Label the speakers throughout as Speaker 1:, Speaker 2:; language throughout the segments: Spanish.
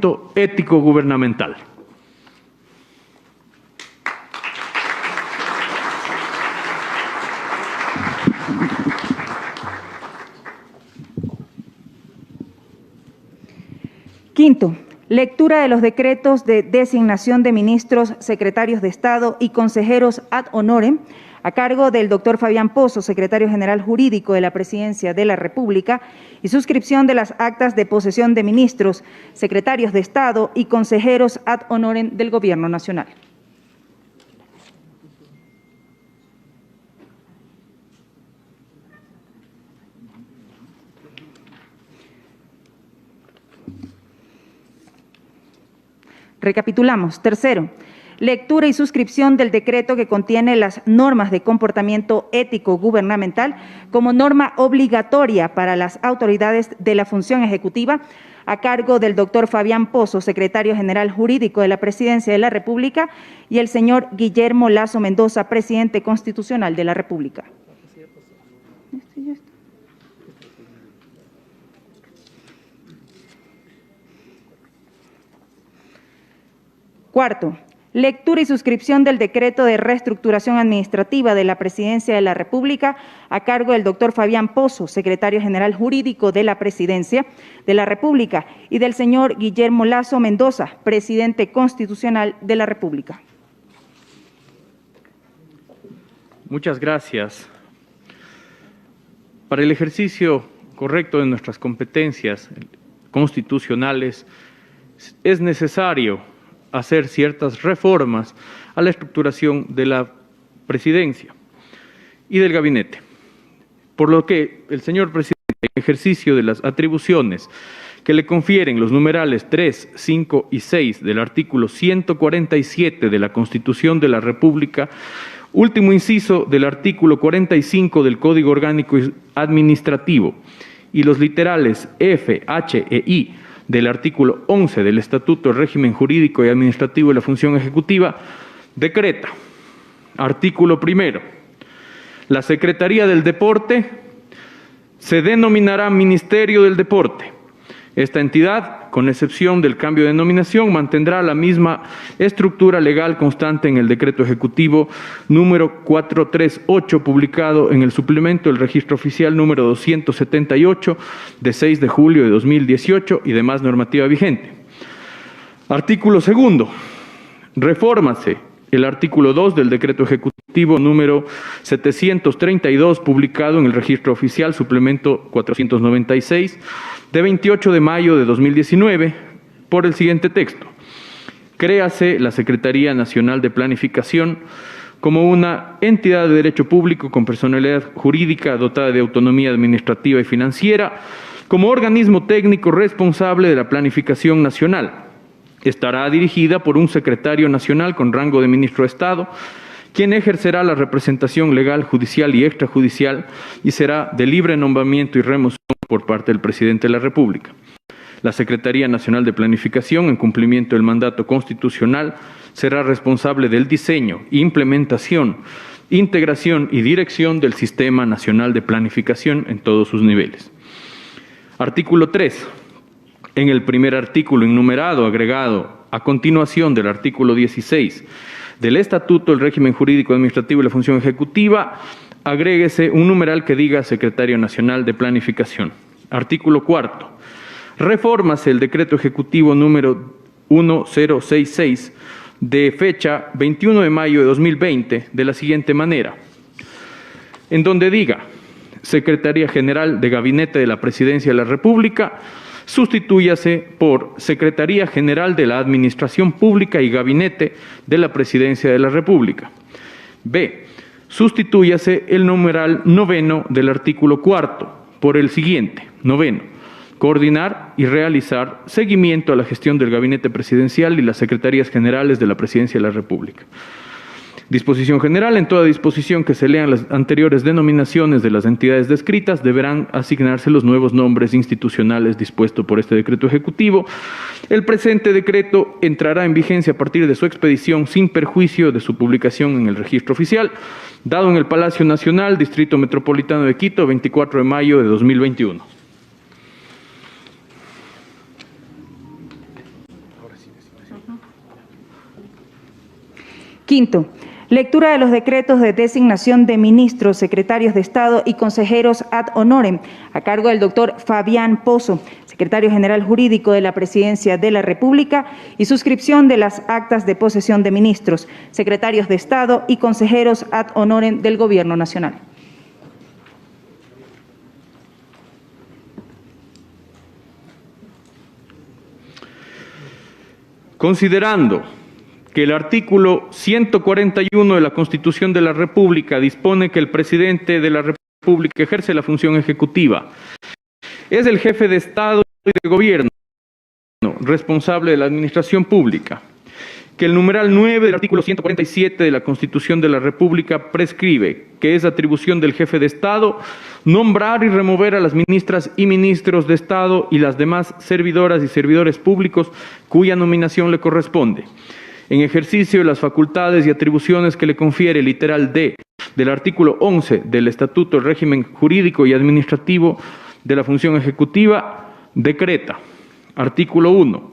Speaker 1: comportamiento ético gubernamental.
Speaker 2: Quinto, lectura de los decretos de designación de ministros, secretarios de Estado y consejeros ad honorem a cargo del doctor Fabián Pozo, secretario general jurídico de la Presidencia de la República, y suscripción de las actas de posesión de ministros, secretarios de Estado y consejeros ad honorem del Gobierno Nacional. Recapitulamos. Tercero, lectura y suscripción del decreto que contiene las normas de comportamiento ético gubernamental como norma obligatoria para las autoridades de la función ejecutiva a cargo del doctor Fabián Pozo, secretario general jurídico de la Presidencia de la República, y el señor Guillermo Lasso Mendoza, presidente constitucional de la República. Cuarto, lectura y suscripción del decreto de reestructuración administrativa de la Presidencia de la República a cargo del doctor Fabián Pozo, secretario general jurídico de la Presidencia de la República, y del señor Guillermo Lasso Mendoza, presidente constitucional de la República.
Speaker 1: Muchas gracias. Para el ejercicio correcto de nuestras competencias constitucionales es necesario hacer ciertas reformas a la estructuración de la presidencia y del gabinete, por lo que el señor presidente, en ejercicio de las atribuciones que le confieren los numerales 3, 5 y 6 del artículo 147 de la Constitución de la República, último inciso del artículo 45 del Código Orgánico Administrativo y los literales F, H e I del artículo 11 del Estatuto del Régimen Jurídico y Administrativo de la Función Ejecutiva, decreta, artículo primero, la Secretaría del Deporte se denominará Ministerio del Deporte. Esta entidad, con excepción del cambio de denominación, mantendrá la misma estructura legal constante en el Decreto Ejecutivo número 438, publicado en el suplemento del Registro Oficial número 278 de 6 de julio de 2018 y demás normativa vigente. Artículo segundo. Refórmase el artículo 2 del Decreto Ejecutivo número 732, publicado en el Registro Oficial suplemento 496 de 28 de mayo de 2019, por el siguiente texto. Créase la Secretaría Nacional de Planificación como una entidad de derecho público con personalidad jurídica dotada de autonomía administrativa y financiera, como organismo técnico responsable de la planificación nacional. Estará dirigida por un secretario nacional con rango de ministro de Estado, quien ejercerá la representación legal, judicial y extrajudicial y será de libre nombramiento y remoción por parte del presidente de la República. La Secretaría Nacional de Planificación, en cumplimiento del mandato constitucional, será responsable del diseño, implementación, integración y dirección del Sistema Nacional de Planificación en todos sus niveles. Artículo 3. En el primer artículo enumerado, agregado a continuación del artículo 16 del Estatuto del Régimen Jurídico Administrativo y la Función Ejecutiva, agréguese un numeral que diga Secretario Nacional de Planificación. Artículo 4. Refórmase el Decreto Ejecutivo número 1066 de fecha 21 de mayo de 2020 de la siguiente manera, en donde diga Secretaría General de Gabinete de la Presidencia de la República, sustitúyase por Secretaría General de la Administración Pública y Gabinete de la Presidencia de la República. B. Sustitúyase el numeral noveno del artículo 4 por el siguiente. Noveno. Coordinar y realizar seguimiento a la gestión del Gabinete Presidencial y las Secretarías Generales de la Presidencia de la República. Disposición general. En toda disposición que se lean las anteriores denominaciones de las entidades descritas, deberán asignarse los nuevos nombres institucionales dispuestos por este decreto ejecutivo. El presente decreto entrará en vigencia a partir de su expedición sin perjuicio de su publicación en el Registro Oficial, dado en el Palacio Nacional, Distrito Metropolitano de Quito, 24 de mayo de 2021.
Speaker 2: Quinto, lectura de los decretos de designación de ministros, secretarios de Estado y consejeros ad honorem, a cargo del doctor Fabián Pozo, secretario general jurídico de la Presidencia de la República, y suscripción de las actas de posesión de ministros, secretarios de Estado y consejeros ad honorem del Gobierno Nacional.
Speaker 1: Considerando que el artículo 141 de la Constitución de la República dispone que el presidente de la República ejerce la función ejecutiva, es el jefe de Estado y de Gobierno responsable de la administración pública, que el numeral 9 del artículo 147 de la Constitución de la República prescribe que es atribución del jefe de Estado nombrar y remover a las ministras y ministros de Estado y las demás servidoras y servidores públicos cuya nominación le corresponde, en ejercicio de las facultades y atribuciones que le confiere el literal D del artículo 11 del Estatuto del Régimen Jurídico y Administrativo de la Función Ejecutiva, decreta, artículo 1,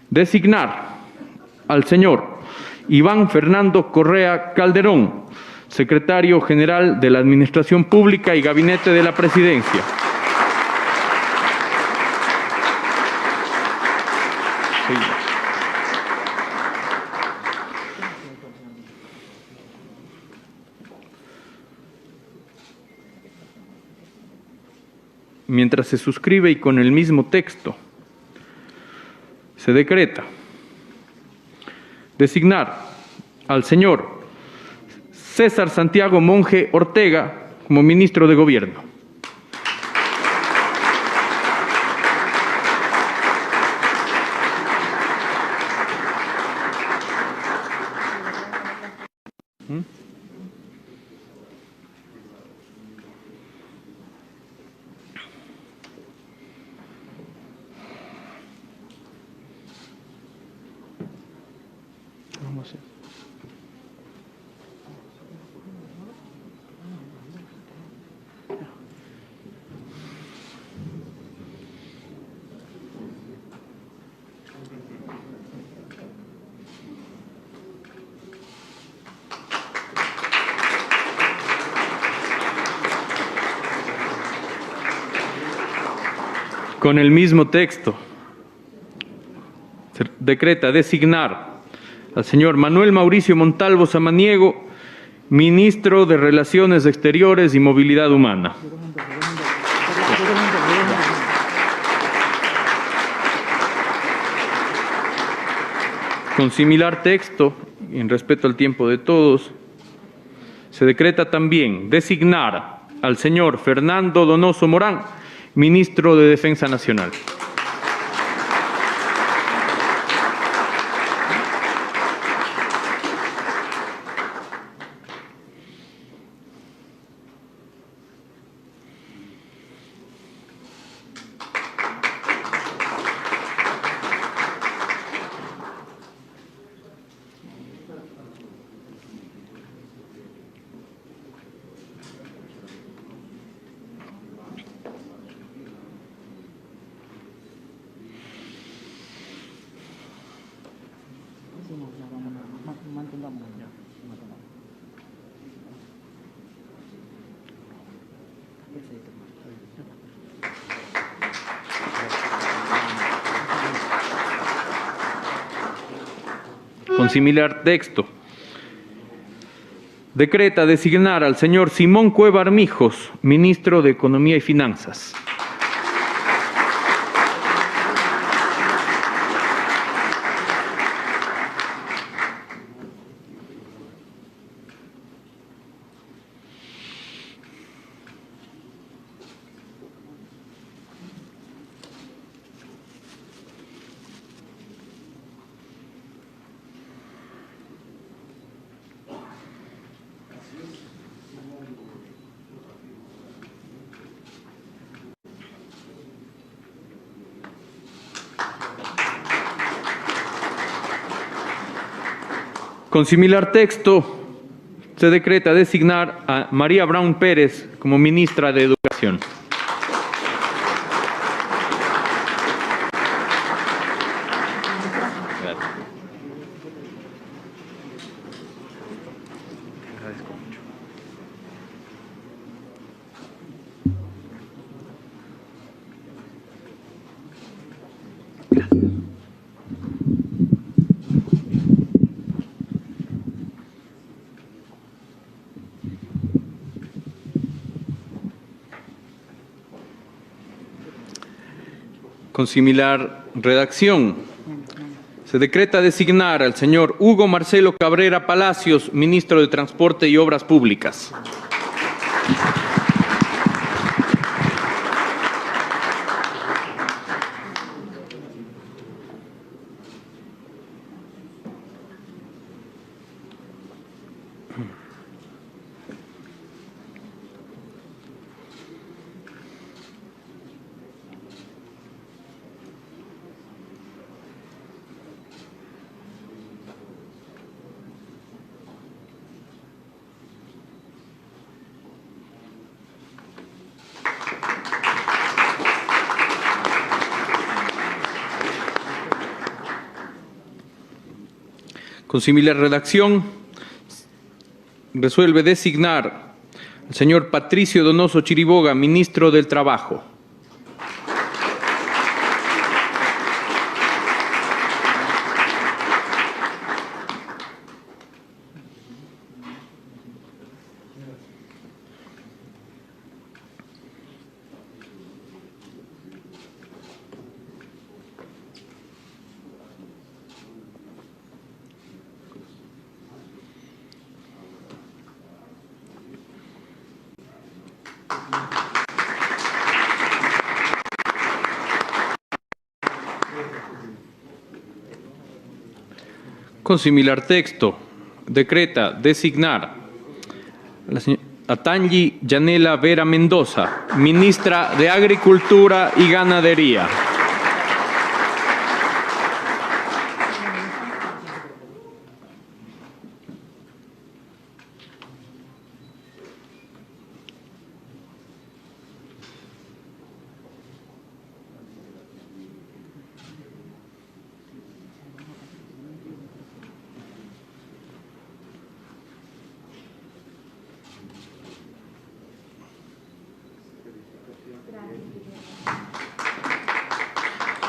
Speaker 1: designar al señor Iván Fernando Correa Calderón, secretario general de la Administración Pública y Gabinete de la Presidencia. Sí. Mientras se suscribe y con el mismo texto se decreta designar al señor César Santiago Monge Ortega como ministro de Gobierno. Con el mismo texto, se decreta designar al señor Manuel Mauricio Montalvo Samaniego, ministro de Relaciones Exteriores y Movilidad Humana. Con similar texto, y en respeto al tiempo de todos, se decreta también designar al señor Fernando Donoso Morán, ministro de Defensa Nacional. Con similar texto, decreta designar al señor Simón Cueva Armijos, ministro de Economía y Finanzas. Con similar texto, se decreta designar a María Brown Pérez como ministra de Educación. Gracias. Agradezco mucho. Con similar redacción, se decreta designar al señor Hugo Marcelo Cabrera Palacios, ministro de Transporte y Obras Públicas. Con similar redacción, resuelve designar al señor Patricio Donoso Chiriboga, ministro del Trabajo. Con similar texto, decreta designar a Tangi Yanela Vera Mendoza, ministra de Agricultura y Ganadería.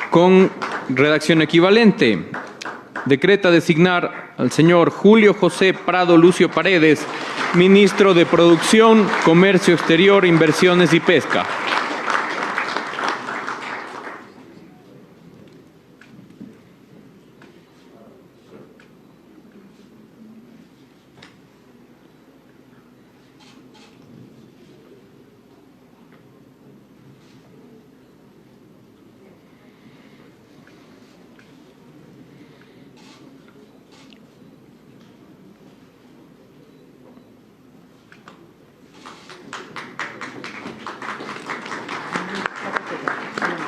Speaker 1: Con redacción equivalente, decreta designar al señor Julio José Prado Lucio Paredes, ministro de Producción, Comercio Exterior, Inversiones y Pesca.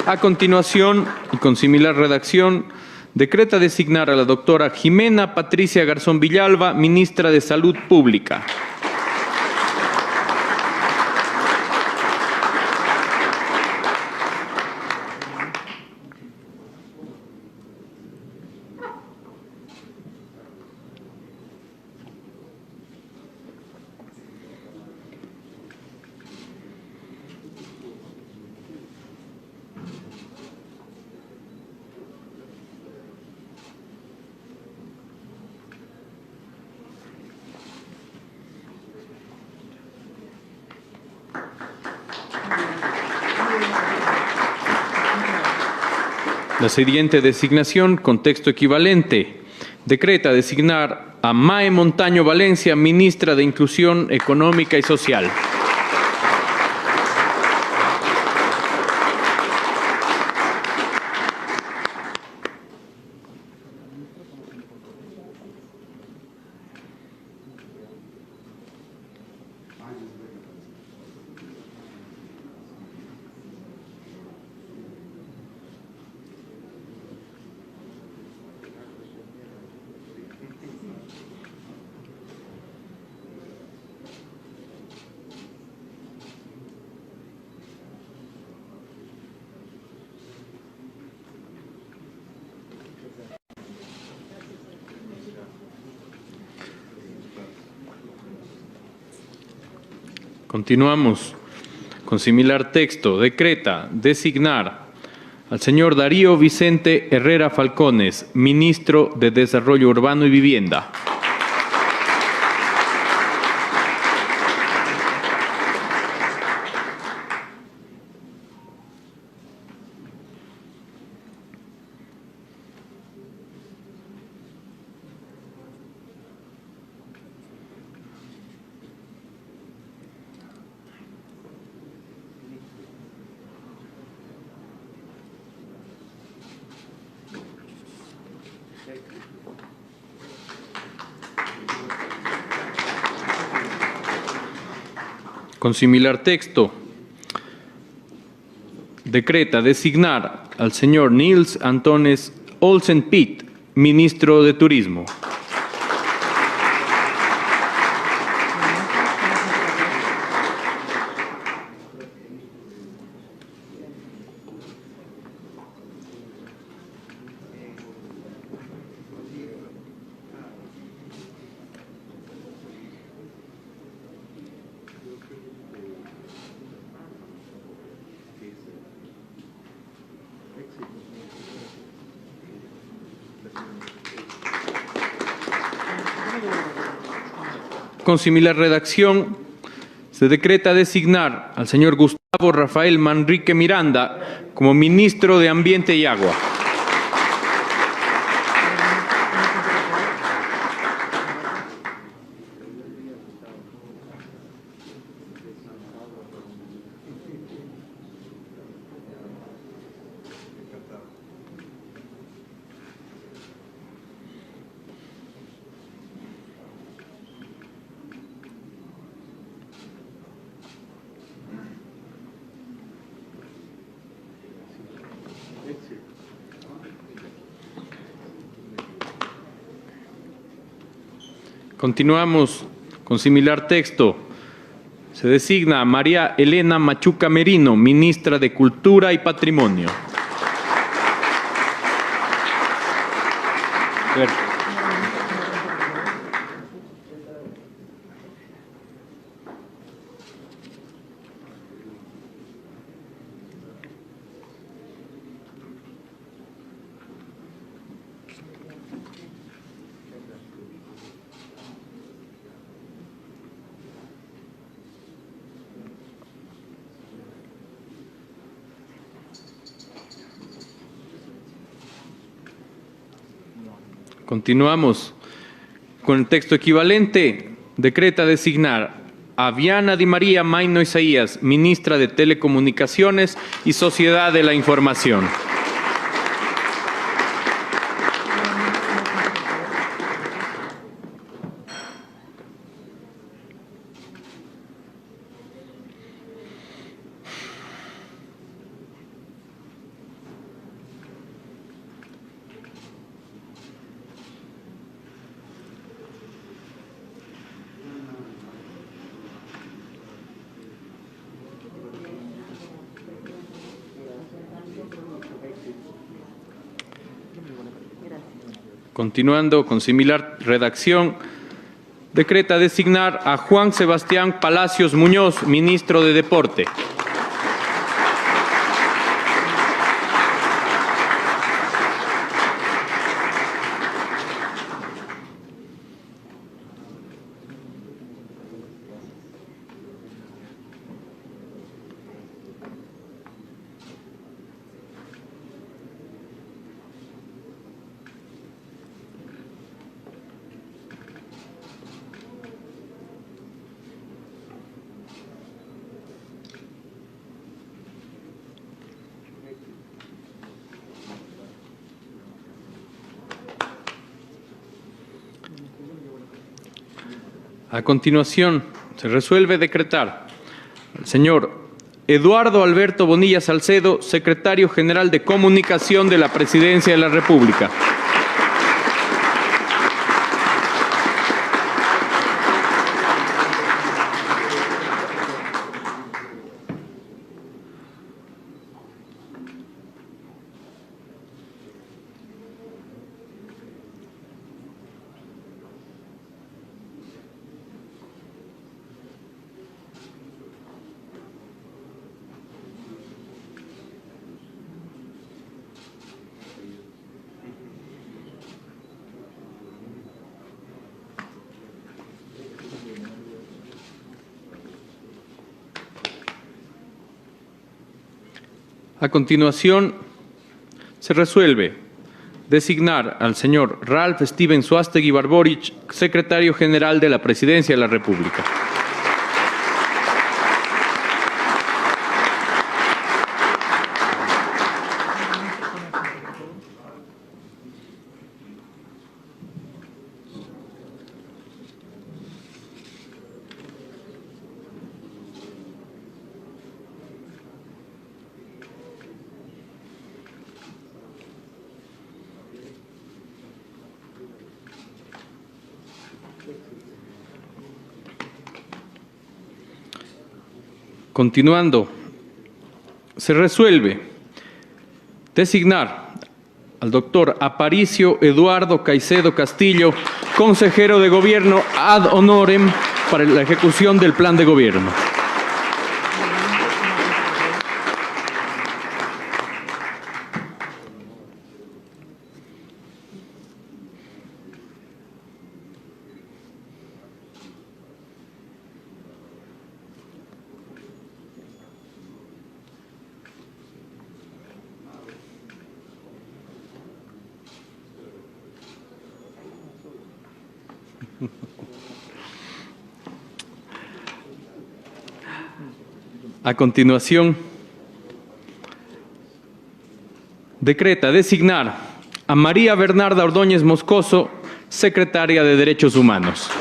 Speaker 1: A continuación, y con similar redacción, decreta designar a la doctora Jimena Patricia Garzón Villalba, ministra de Salud Pública. La siguiente designación, con texto equivalente, decreta designar a Mae Montaño Valencia, ministra de Inclusión Económica y Social. Continuamos con similar texto. Decreta designar al señor Darío Vicente Herrera Falcones, Ministro de Desarrollo Urbano y Vivienda. Con similar texto, decreta designar al señor Nils Antones Olsen Pitt, Ministro de Turismo. Con similar redacción, se decreta designar al señor Gustavo Rafael Manrique Miranda como Ministro de Ambiente y Agua. Continuamos con similar texto. Se designa a María Elena Machuca Merino, Ministra de Cultura y Patrimonio. Continuamos con el texto equivalente. Decreta designar a Viana Di María Maino Isaías, Ministra de Telecomunicaciones y Sociedad de la Información. Continuando con similar redacción, decreta designar a Juan Sebastián Palacios Muñoz, Ministro de Deporte. A continuación, se resuelve decretar al señor Eduardo Alberto Bonilla Salcedo, Secretario General de Comunicación de la Presidencia de la República. A continuación, se resuelve designar al señor Ralph Steven Suástegui Barborich, secretario general de la Presidencia de la República. Continuando, se resuelve designar al doctor Aparicio Eduardo Caicedo Castillo, consejero de Gobierno ad honorem para la ejecución del plan de gobierno. A continuación, decreta designar a María Bernarda Ordóñez Moscoso, secretaria de Derechos Humanos.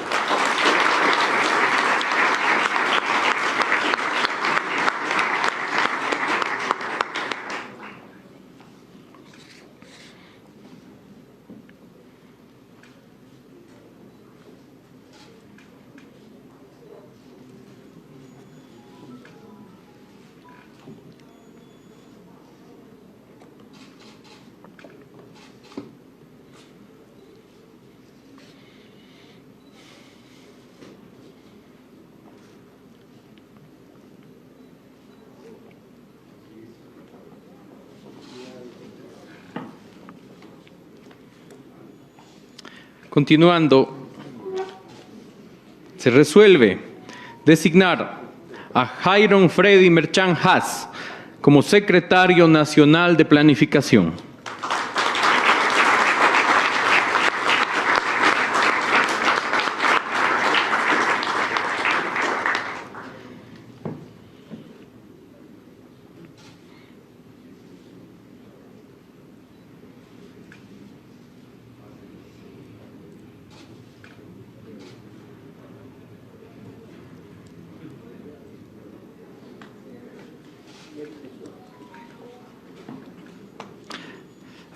Speaker 1: Continuando, se resuelve designar a Jairon Freddy Merchan Haas como secretario nacional de Planificación.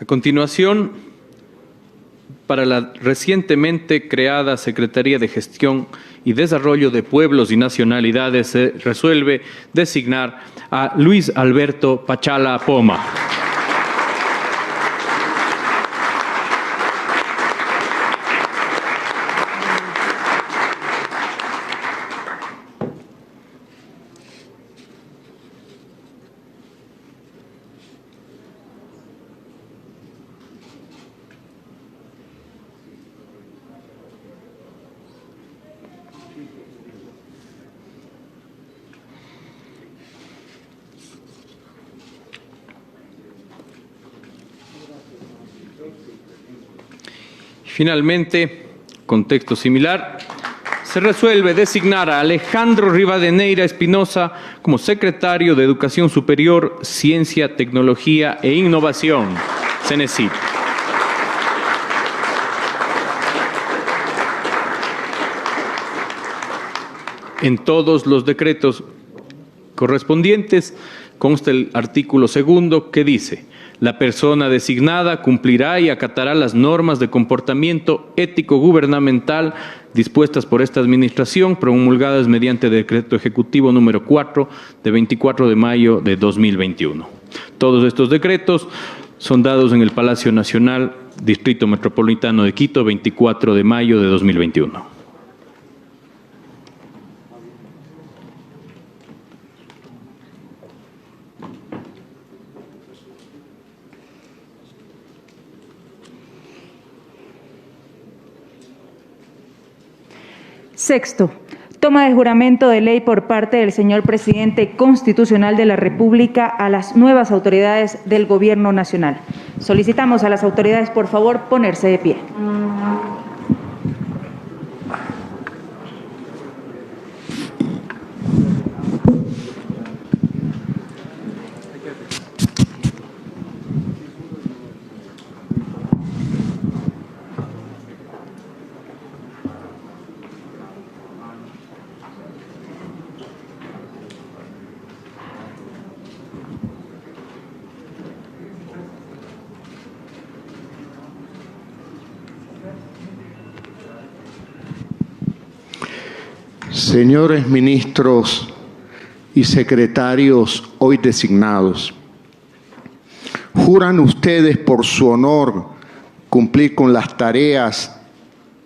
Speaker 1: A continuación, para la recientemente creada Secretaría de Gestión y Desarrollo de Pueblos y Nacionalidades, se resuelve designar a Luis Alberto Pachala Poma. Finalmente, contexto similar, se resuelve designar a Alejandro Rivadeneira Espinosa como secretario de Educación Superior, Ciencia, Tecnología e Innovación, CENESID. En todos los decretos correspondientes consta el artículo 2 que dice: la persona designada cumplirá y acatará las normas de comportamiento ético gubernamental dispuestas por esta administración, promulgadas mediante decreto ejecutivo número 4 de 24 de mayo de 2021. Todos estos decretos son dados en el Palacio Nacional, Distrito Metropolitano de Quito, 24 de mayo de 2021.
Speaker 2: Sexto, Toma de juramento de ley por parte del señor Presidente Constitucional de la República a las nuevas autoridades del Gobierno Nacional. Solicitamos a las autoridades, por favor, ponerse de pie.
Speaker 3: Señores ministros y secretarios hoy designados, ¿juran ustedes por su honor cumplir con las tareas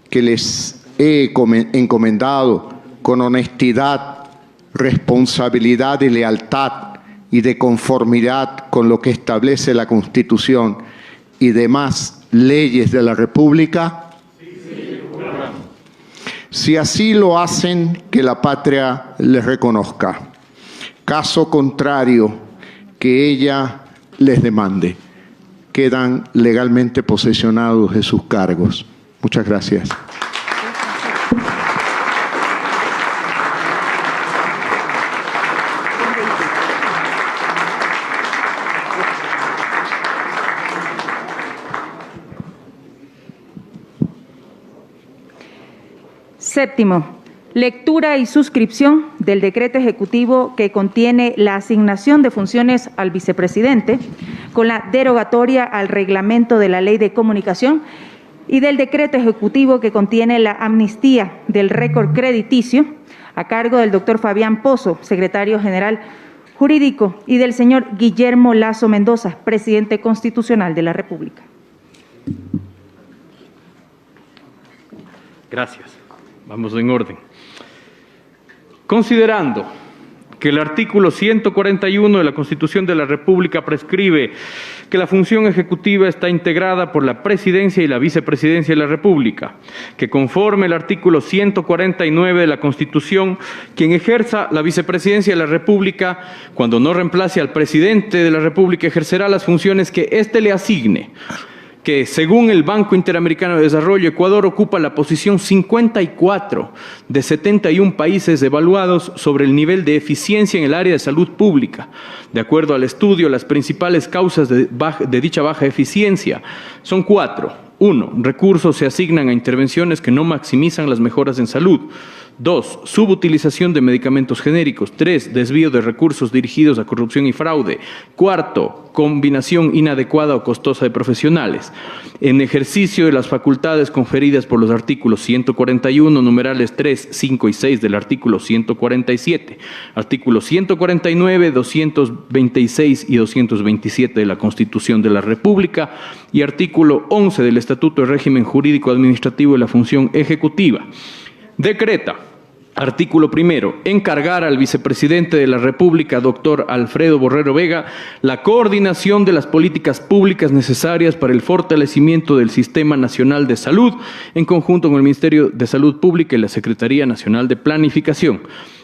Speaker 3: que les he encomendado con honestidad, responsabilidad y lealtad y de conformidad con lo que establece la Constitución y demás leyes de la República? Si así lo hacen, que la patria les reconozca. Caso contrario, que ella les demande. Quedan legalmente posesionados de sus cargos. Muchas gracias.
Speaker 2: Séptimo, lectura y suscripción del decreto ejecutivo que contiene la asignación de funciones al vicepresidente con la derogatoria al reglamento de la Ley de Comunicación y del decreto ejecutivo que contiene la amnistía del récord crediticio a cargo del doctor Fabián Pozo, secretario general jurídico, y del señor Guillermo Lazo Mendoza, presidente constitucional de la República.
Speaker 1: Gracias. Vamos en orden. Considerando que el artículo 141 de la Constitución de la República prescribe que la función ejecutiva está integrada por la Presidencia y la Vicepresidencia de la República, que conforme el artículo 149 de la Constitución, quien ejerza la Vicepresidencia de la República, cuando no reemplace al Presidente de la República, ejercerá las funciones que éste le asigne, que según el Banco Interamericano de Desarrollo, Ecuador ocupa la posición 54 de 71 países evaluados sobre el nivel de eficiencia en el área de salud pública. De acuerdo al estudio, las principales causas de dicha baja eficiencia son 4. 1. Recursos se asignan a intervenciones que no maximizan las mejoras en salud. 2. Subutilización de medicamentos genéricos. 3. Desvío de recursos dirigidos a corrupción y fraude. 4. Combinación inadecuada o costosa de profesionales. En ejercicio de las facultades conferidas por los artículos 141, numerales 3, 5 y 6 del artículo 147, artículos 149, 226 y 227 de la Constitución de la República y artículo 11 del Estatuto de Régimen Jurídico Administrativo de la Función Ejecutiva. Decreta, artículo primero, encargar al vicepresidente de la República, doctor Alfredo Borrero Vega, la coordinación de las políticas públicas necesarias para el fortalecimiento del Sistema Nacional de Salud, en conjunto con el Ministerio de Salud Pública y la Secretaría Nacional de Planificación.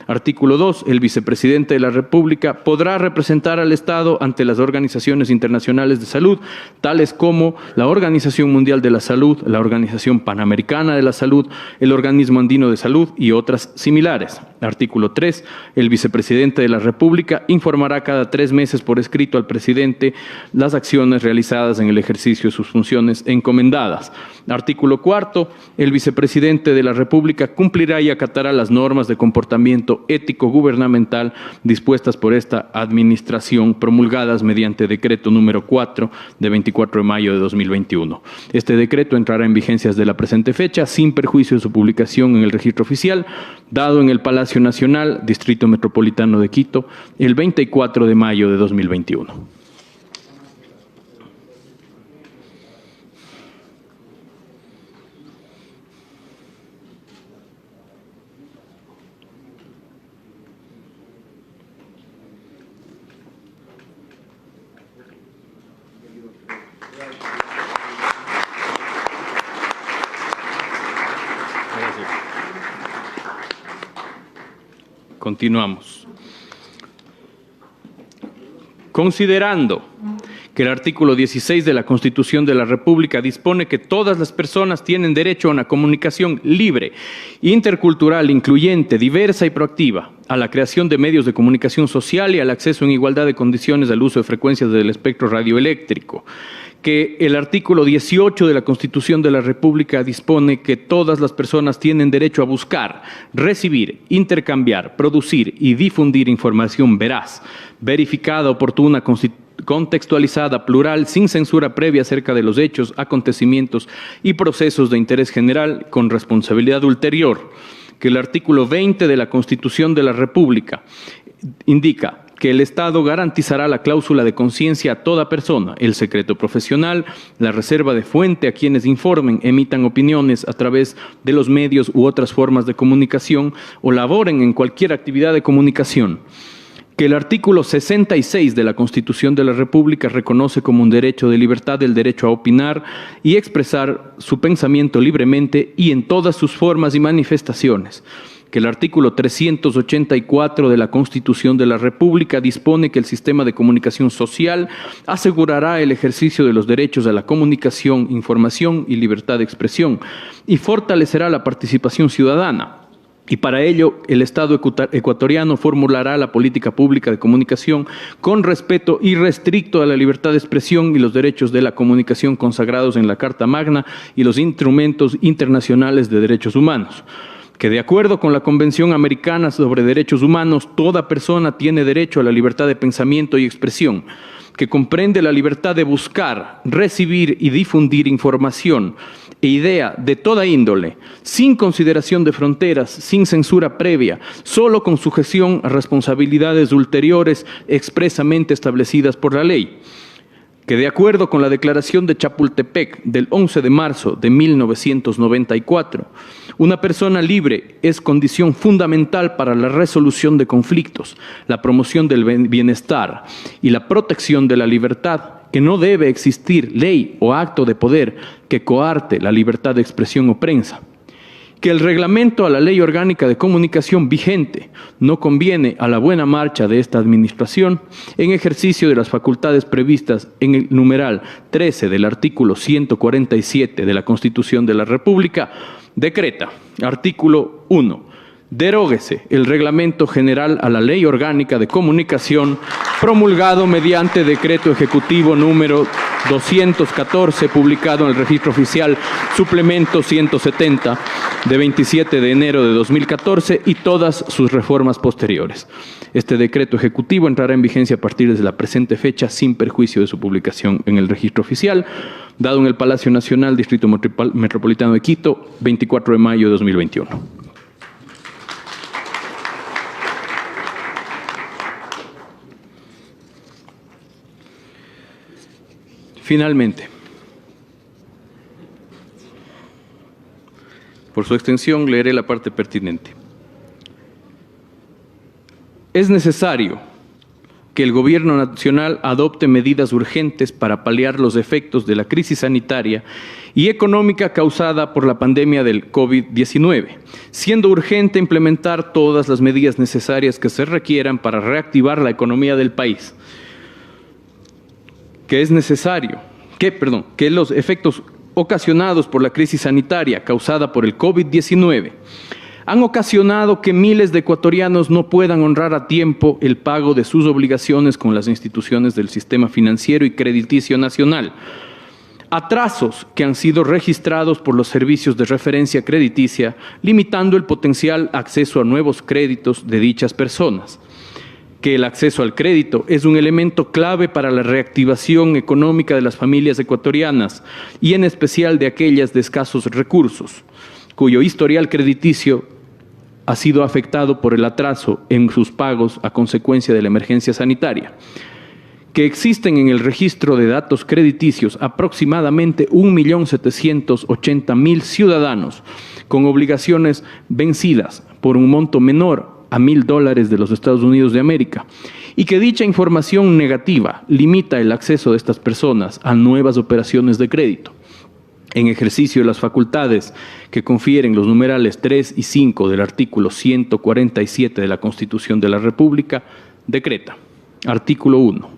Speaker 1: Artículo 2. El vicepresidente de la República podrá representar al Estado ante las organizaciones internacionales de salud, tales como la Organización Mundial de la Salud, la Organización Panamericana de la Salud, el Organismo Andino de Salud y otras similares. Artículo 3. El vicepresidente de la República informará cada 3 meses por escrito al presidente las acciones realizadas en el ejercicio de sus funciones encomendadas. Artículo 4. El vicepresidente de la República cumplirá y acatará las normas de comportamiento ético gubernamental dispuestas por esta administración, promulgadas mediante decreto número 4 de 24 de mayo de 2021. Este decreto entrará en vigencia desde la presente fecha, sin perjuicio de su publicación en el registro oficial, dado en el Palacio Nacional, Distrito Metropolitano de Quito, el 24 de mayo de 2021. Continuamos. Considerando que el artículo 16 de la Constitución de la República dispone que todas las personas tienen derecho a una comunicación libre, intercultural, incluyente, diversa y proactiva, a la creación de medios de comunicación social y al acceso en igualdad de condiciones al uso de frecuencias del espectro radioeléctrico, que el artículo 18 de la Constitución de la República dispone que todas las personas tienen derecho a buscar, recibir, intercambiar, producir y difundir información veraz, verificada, oportuna, contextualizada, plural, sin censura previa acerca de los hechos, acontecimientos y procesos de interés general con responsabilidad ulterior, que el artículo 20 de la Constitución de la República indica que el Estado garantizará la cláusula de conciencia a toda persona, el secreto profesional, la reserva de fuente a quienes informen, emitan opiniones a través de los medios u otras formas de comunicación o laboren en cualquier actividad de comunicación, que el artículo 66 de la Constitución de la República reconoce como un derecho de libertad el derecho a opinar y expresar su pensamiento libremente y en todas sus formas y manifestaciones, que el artículo 384 de la Constitución de la República dispone que el sistema de comunicación social asegurará el ejercicio de los derechos a la comunicación, información y libertad de expresión y fortalecerá la participación ciudadana. Y para ello, el Estado ecuatoriano formulará la política pública de comunicación con respeto irrestricto a la libertad de expresión y los derechos de la comunicación consagrados en la Carta Magna y los instrumentos internacionales de derechos humanos. Que de acuerdo con la Convención Americana sobre Derechos Humanos, toda persona tiene derecho a la libertad de pensamiento y expresión, que comprende la libertad de buscar, recibir y difundir información e idea de toda índole, sin consideración de fronteras, sin censura previa, solo con sujeción a responsabilidades ulteriores expresamente establecidas por la ley. Que de acuerdo con la Declaración de Chapultepec del 11 de marzo de 1994, una persona libre es condición fundamental para la resolución de conflictos, la promoción del bienestar y la protección de la libertad, que no debe existir ley o acto de poder que coarte la libertad de expresión o prensa. Que el reglamento a la Ley Orgánica de Comunicación vigente no conviene a la buena marcha de esta administración en ejercicio de las facultades previstas en el numeral 13 del artículo 147 de la Constitución de la República, decreta, artículo 1, deróguese el Reglamento General a la Ley Orgánica de Comunicación promulgado mediante Decreto Ejecutivo número 214, publicado en el Registro Oficial Suplemento 170 de 27 de enero de 2014 y todas sus reformas posteriores. Este decreto ejecutivo entrará en vigencia a partir de la presente fecha sin perjuicio de su publicación en el Registro Oficial, dado en el Palacio Nacional, Distrito Metropolitano de Quito, 24 de mayo de 2021. Finalmente, por su extensión, leeré la parte pertinente. Es necesario que el Gobierno Nacional adopte medidas urgentes para paliar los efectos de la crisis sanitaria y económica causada por la pandemia del COVID-19, siendo urgente implementar todas las medidas necesarias que se requieran para reactivar la economía del país. Que es necesario que los efectos ocasionados por la crisis sanitaria causada por el COVID-19 han ocasionado que miles de ecuatorianos no puedan honrar a tiempo el pago de sus obligaciones con las instituciones del sistema financiero y crediticio nacional. Atrasos que han sido registrados por los servicios de referencia crediticia, limitando el potencial acceso a nuevos créditos de dichas personas. Que el acceso al crédito es un elemento clave para la reactivación económica de las familias ecuatorianas y en especial de aquellas de escasos recursos, cuyo historial crediticio ha sido afectado por el atraso en sus pagos a consecuencia de la emergencia sanitaria. Que existen en el registro de datos crediticios aproximadamente 1.780.000 ciudadanos con obligaciones vencidas por un monto menor a $1.000 de los Estados Unidos de América, y que dicha información negativa limita el acceso de estas personas a nuevas operaciones de crédito. en ejercicio de las facultades que confieren los numerales 3 y 5 del artículo 147 de la Constitución de la República, decreta. Artículo 1.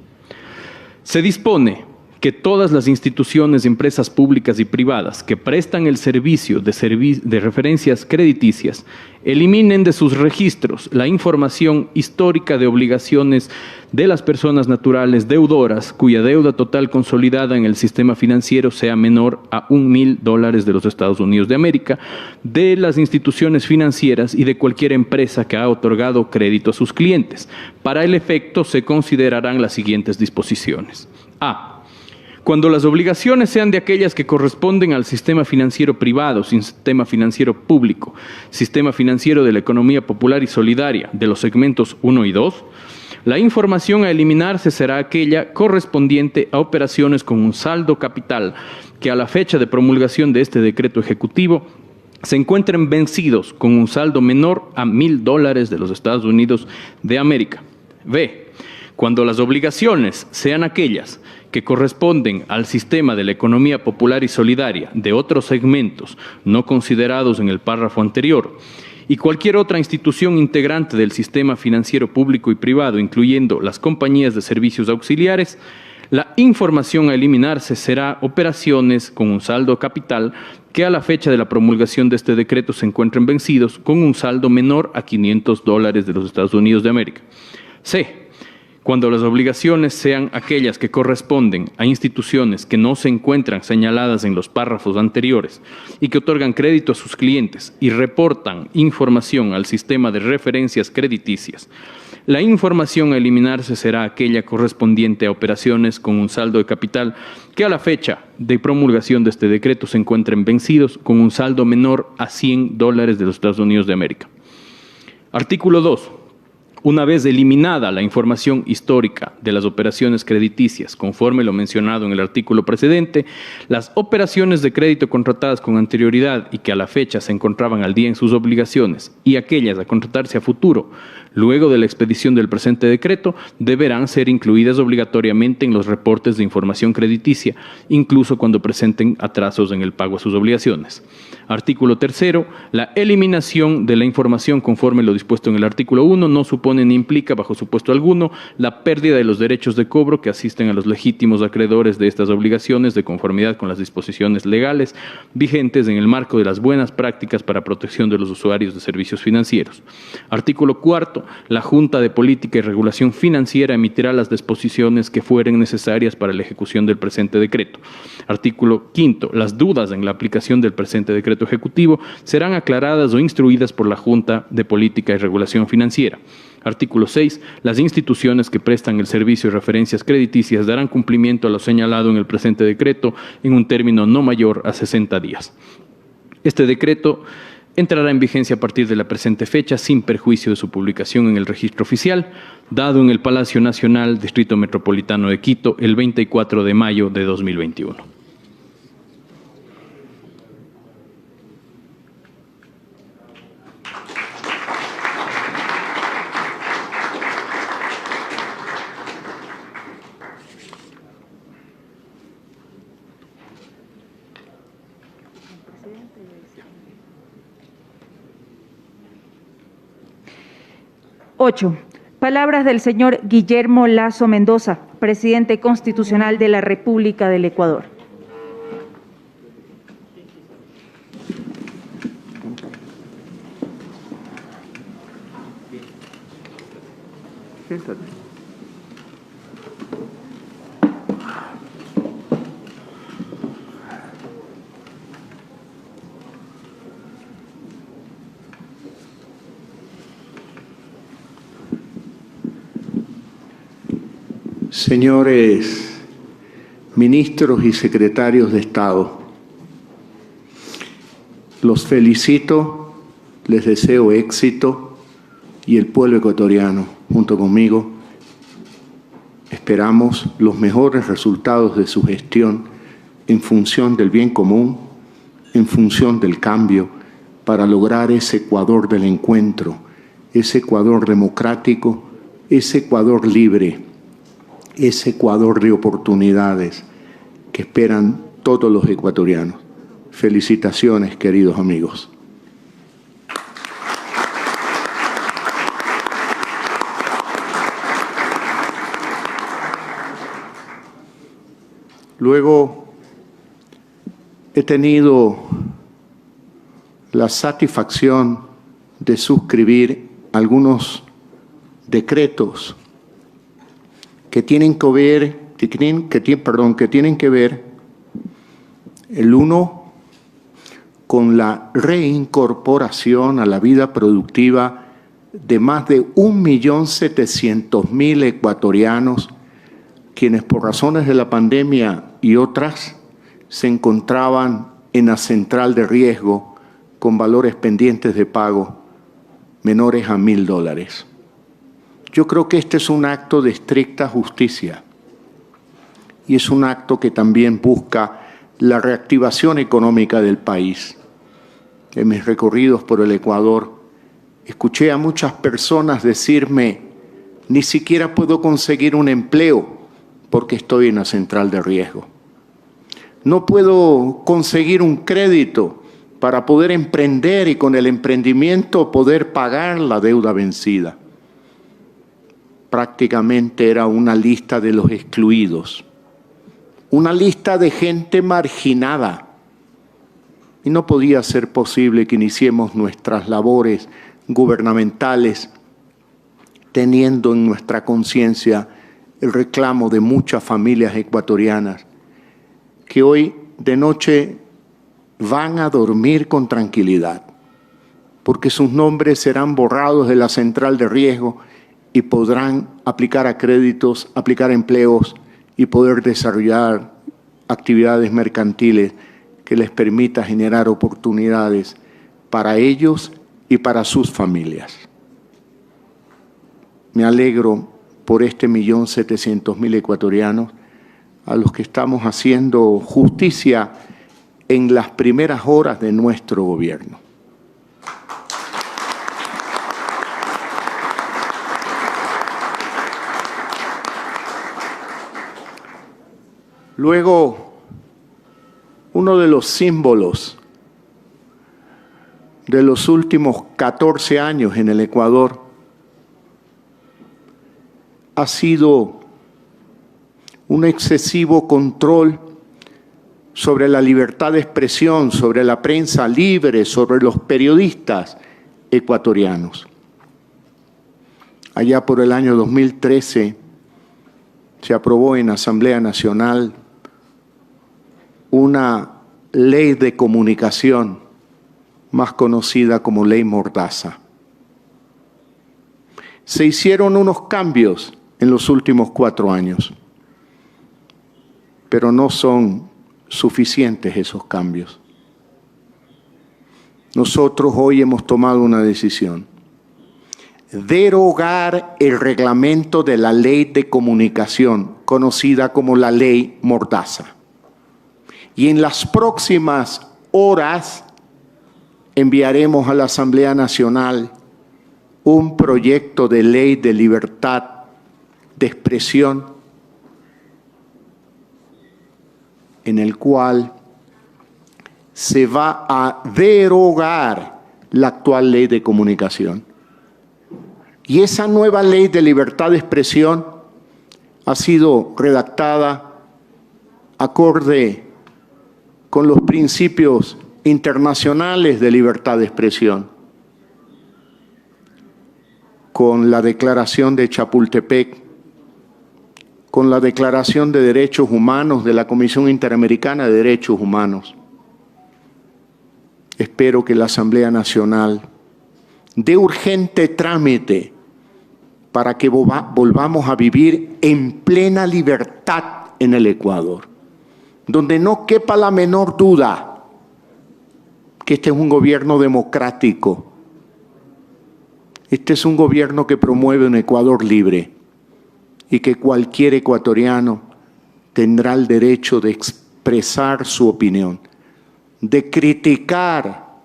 Speaker 1: Se dispone que todas las instituciones y empresas públicas y privadas que prestan el servicio de referencias crediticias eliminen de sus registros la información histórica de obligaciones de las personas naturales deudoras cuya deuda total consolidada en el sistema financiero sea menor a $1.000 de los Estados Unidos de América, de las instituciones financieras y de cualquier empresa que ha otorgado crédito a sus clientes. Para el efecto se considerarán las siguientes disposiciones. A. Cuando las obligaciones sean de aquellas que corresponden al sistema financiero privado, sistema financiero público, sistema financiero de la economía popular y solidaria de los segmentos 1 y 2, la información a eliminarse será aquella correspondiente a operaciones con un saldo capital que a la fecha de promulgación de este decreto ejecutivo se encuentren vencidos con un saldo menor a $1.000 de los Estados Unidos de América. B. Cuando las obligaciones sean aquellas que corresponden al sistema de la economía popular y solidaria de otros segmentos no considerados en el párrafo anterior y cualquier otra institución integrante del sistema financiero público y privado, incluyendo las compañías de servicios auxiliares, la información a eliminarse será operaciones con un saldo capital que a la fecha de la promulgación de este decreto se encuentren vencidos con un saldo menor a $500 de los Estados Unidos de América. C. Cuando las obligaciones sean aquellas que corresponden a instituciones que no se encuentran señaladas en los párrafos anteriores y que otorgan crédito a sus clientes y reportan información al sistema de referencias crediticias, la información a eliminarse será aquella correspondiente a operaciones con un saldo de capital que a la fecha de promulgación de este decreto se encuentren vencidos con un saldo menor a $100 de los Estados Unidos de América. Artículo 2. Una vez eliminada la información histórica de las operaciones crediticias, conforme lo mencionado en el artículo precedente, las operaciones de crédito contratadas con anterioridad y que a la fecha se encontraban al día en sus obligaciones y aquellas a contratarse a futuro, luego de la expedición del presente decreto, deberán ser incluidas obligatoriamente en los reportes de información crediticia, incluso cuando presenten atrasos en el pago a sus obligaciones. Artículo 3. La eliminación de la información conforme lo dispuesto en el artículo 1 no supone ni implica, bajo supuesto alguno, la pérdida de los derechos de cobro que asisten a los legítimos acreedores de estas obligaciones de conformidad con las disposiciones legales vigentes en el marco de las buenas prácticas para protección de los usuarios de servicios financieros. Artículo 4. La Junta de Política y Regulación Financiera emitirá las disposiciones que fueren necesarias para la ejecución del presente decreto. Artículo 5. Las dudas en la aplicación del presente decreto ejecutivo serán aclaradas o instruidas por la Junta de Política y Regulación Financiera. Artículo 6. Las instituciones que prestan el servicio de referencias crediticias darán cumplimiento a lo señalado en el presente decreto en un término no mayor a 60 días. Este decreto entrará en vigencia a partir de la presente fecha sin perjuicio de su publicación en el registro oficial, dado en el Palacio Nacional, Distrito Metropolitano de Quito, el 24 de mayo de 2021.
Speaker 2: Ocho. Palabras del señor Guillermo Lasso Mendoza, presidente constitucional de la República del Ecuador.
Speaker 3: Señores ministros y secretarios de Estado, los felicito, les deseo éxito y el pueblo ecuatoriano, junto conmigo, esperamos los mejores resultados de su gestión en función del bien común, en función del cambio, para lograr ese Ecuador del encuentro, ese Ecuador democrático, ese Ecuador libre, ese Ecuador de oportunidades que esperan todos los ecuatorianos. Felicitaciones, queridos amigos. Luego he tenido la satisfacción de suscribir algunos decretos que tienen que ver, el uno con la reincorporación a la vida productiva de más de 1.700.000 ecuatorianos, quienes por razones de la pandemia y otras se encontraban en la central de riesgo con valores pendientes de pago menores a $1.000. Yo creo que este es un acto de estricta justicia y es un acto que también busca la reactivación económica del país. En mis recorridos por el Ecuador, escuché a muchas personas decirme: ni siquiera puedo conseguir un empleo porque estoy en la central de riesgo. No puedo conseguir un crédito para poder emprender y con el emprendimiento poder pagar la deuda vencida. Prácticamente era una lista de los excluidos, una lista de gente marginada. Y no podía ser posible que iniciemos nuestras labores gubernamentales teniendo en nuestra conciencia el reclamo de muchas familias ecuatorianas que hoy de noche van a dormir con tranquilidad, porque sus nombres serán borrados de la central de riesgo y podrán aplicar a créditos, aplicar empleos y poder desarrollar actividades mercantiles que les permita generar oportunidades para ellos y para sus familias. Me alegro por este 1.700.000 ecuatorianos a los que estamos haciendo justicia en las primeras horas de nuestro gobierno. Luego, uno de los símbolos de los últimos 14 años en el Ecuador ha sido un excesivo control sobre la libertad de expresión, sobre la prensa libre, sobre los periodistas ecuatorianos. Allá por el año 2013 se aprobó en Asamblea Nacional una ley de comunicación más conocida como Ley Mordaza. Se hicieron unos cambios en los últimos 4 años, pero no son suficientes esos cambios. Nosotros hoy hemos tomado una decisión: derogar el reglamento de la Ley de Comunicación, conocida como la Ley Mordaza. Y en las próximas horas enviaremos a la Asamblea Nacional un proyecto de ley de libertad de expresión en el cual se va a derogar la actual ley de comunicación. Y esa nueva ley de libertad de expresión ha sido redactada acorde con los principios internacionales de libertad de expresión, con la Declaración de Chapultepec, con la Declaración de Derechos Humanos de la Comisión Interamericana de Derechos Humanos. Espero que la Asamblea Nacional dé urgente trámite para que volvamos a vivir en plena libertad en el Ecuador, donde no quepa la menor duda que este es un gobierno democrático. Este es un gobierno que promueve un Ecuador libre y que cualquier ecuatoriano tendrá el derecho de expresar su opinión, de criticar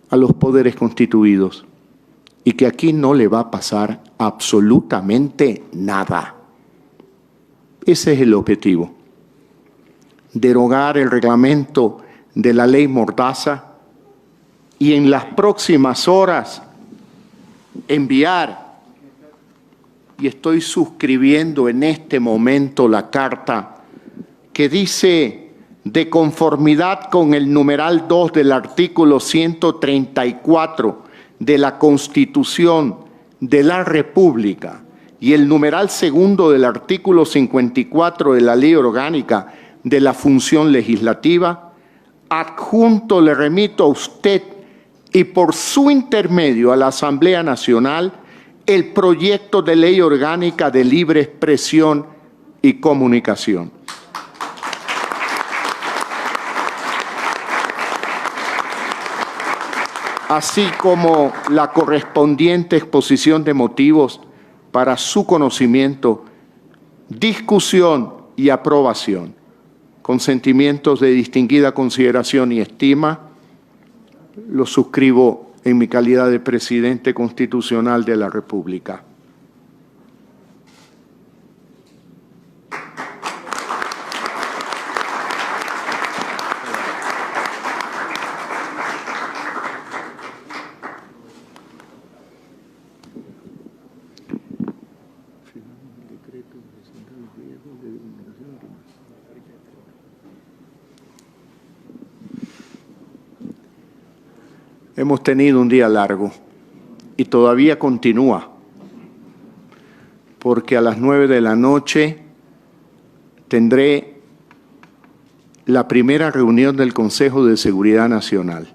Speaker 3: a los poderes constituidos y que aquí no le va a pasar absolutamente nada. Ese es el objetivo: derogar el reglamento de la ley Mordaza y en las próximas horas enviar, y estoy suscribiendo en este momento la carta que dice, de conformidad con el numeral 2 del artículo 134 de la Constitución de la República y el numeral 2 del artículo 54 de la Ley Orgánica de la Función Legislativa, adjunto le remito a usted y por su intermedio a la Asamblea Nacional el proyecto de Ley Orgánica de Libre Expresión y Comunicación. Así como la correspondiente exposición de motivos para su conocimiento, discusión y aprobación. Con sentimientos de distinguida consideración y estima, lo suscribo en mi calidad de presidente constitucional de la República. Hemos tenido un día largo y todavía continúa, porque a las 9 de la noche tendré la primera reunión del Consejo de Seguridad Nacional.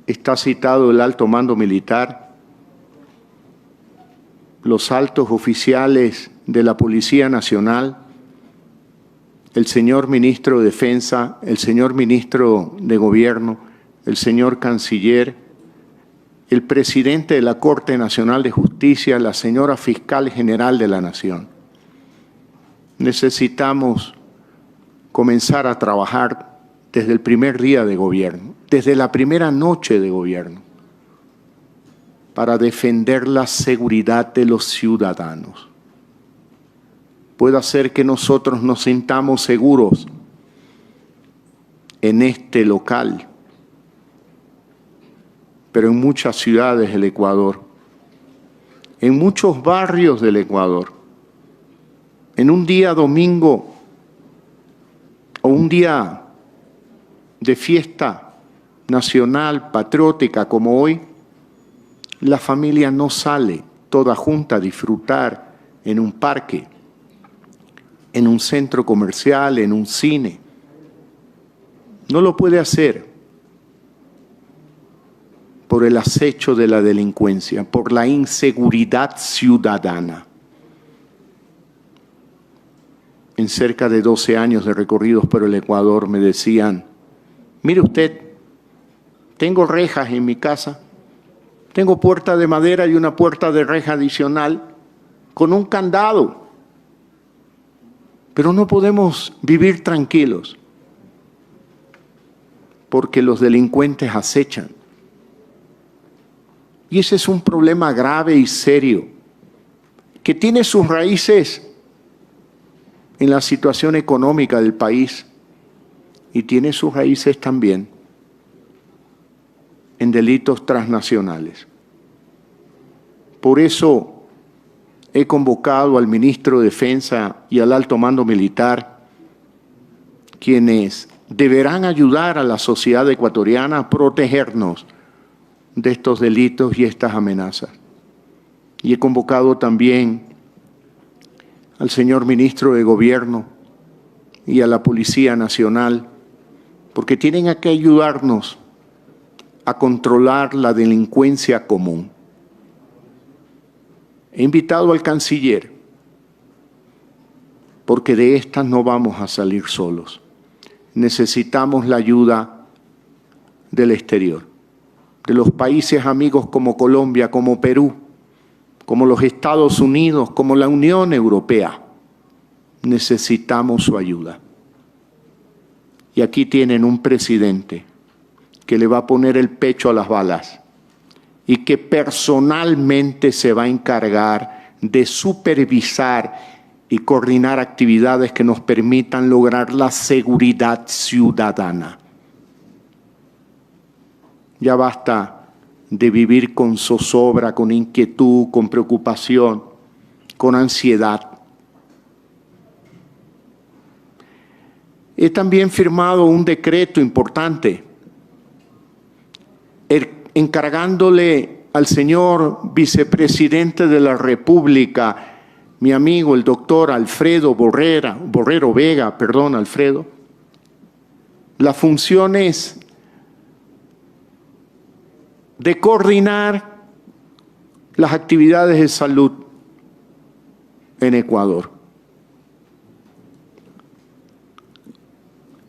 Speaker 3: Está citado el alto mando militar, los altos oficiales de la Policía Nacional, el señor ministro de Defensa, el señor ministro de Gobierno, el señor canciller, el presidente de la Corte Nacional de Justicia, la señora fiscal general de la Nación. Necesitamos comenzar a trabajar desde el primer día de gobierno, desde la primera noche de gobierno, para defender la seguridad de los ciudadanos. Puede hacer que nosotros nos sintamos seguros en este local, pero en muchas ciudades del Ecuador, en muchos barrios del Ecuador, en un día domingo o un día de fiesta nacional, patriótica como hoy, la familia no sale toda junta a disfrutar en un parque, en un centro comercial, en un cine. No lo puede hacer por el acecho de la delincuencia, por la inseguridad ciudadana. En cerca de 12 años de recorridos por el Ecuador me decían, mire usted, tengo rejas en mi casa, tengo puerta de madera y una puerta de reja adicional con un candado, pero no podemos vivir tranquilos porque los delincuentes acechan. Y ese es un problema grave y serio, que tiene sus raíces en la situación económica del país y tiene sus raíces también en delitos transnacionales. Por eso he convocado al ministro de Defensa y al alto mando militar, quienes deberán ayudar a la sociedad ecuatoriana a protegernos de estos delitos y estas amenazas. Y he convocado también al señor ministro de Gobierno y a la Policía Nacional, porque tienen que ayudarnos a controlar la delincuencia común. He invitado al canciller, porque de estas no vamos a salir solos. Necesitamos la ayuda del exterior, de los países amigos como Colombia, como Perú, como los Estados Unidos, como la Unión Europea. Necesitamos su ayuda. Y aquí tienen un presidente que le va a poner el pecho a las balas y que personalmente se va a encargar de supervisar y coordinar actividades que nos permitan lograr la seguridad ciudadana. Ya basta de vivir con zozobra, con inquietud, con preocupación, con ansiedad. He también firmado un decreto importante encargándole al señor vicepresidente de la República, mi amigo el doctor Alfredo Borrero Vega, las funciones de coordinar las actividades de salud en Ecuador.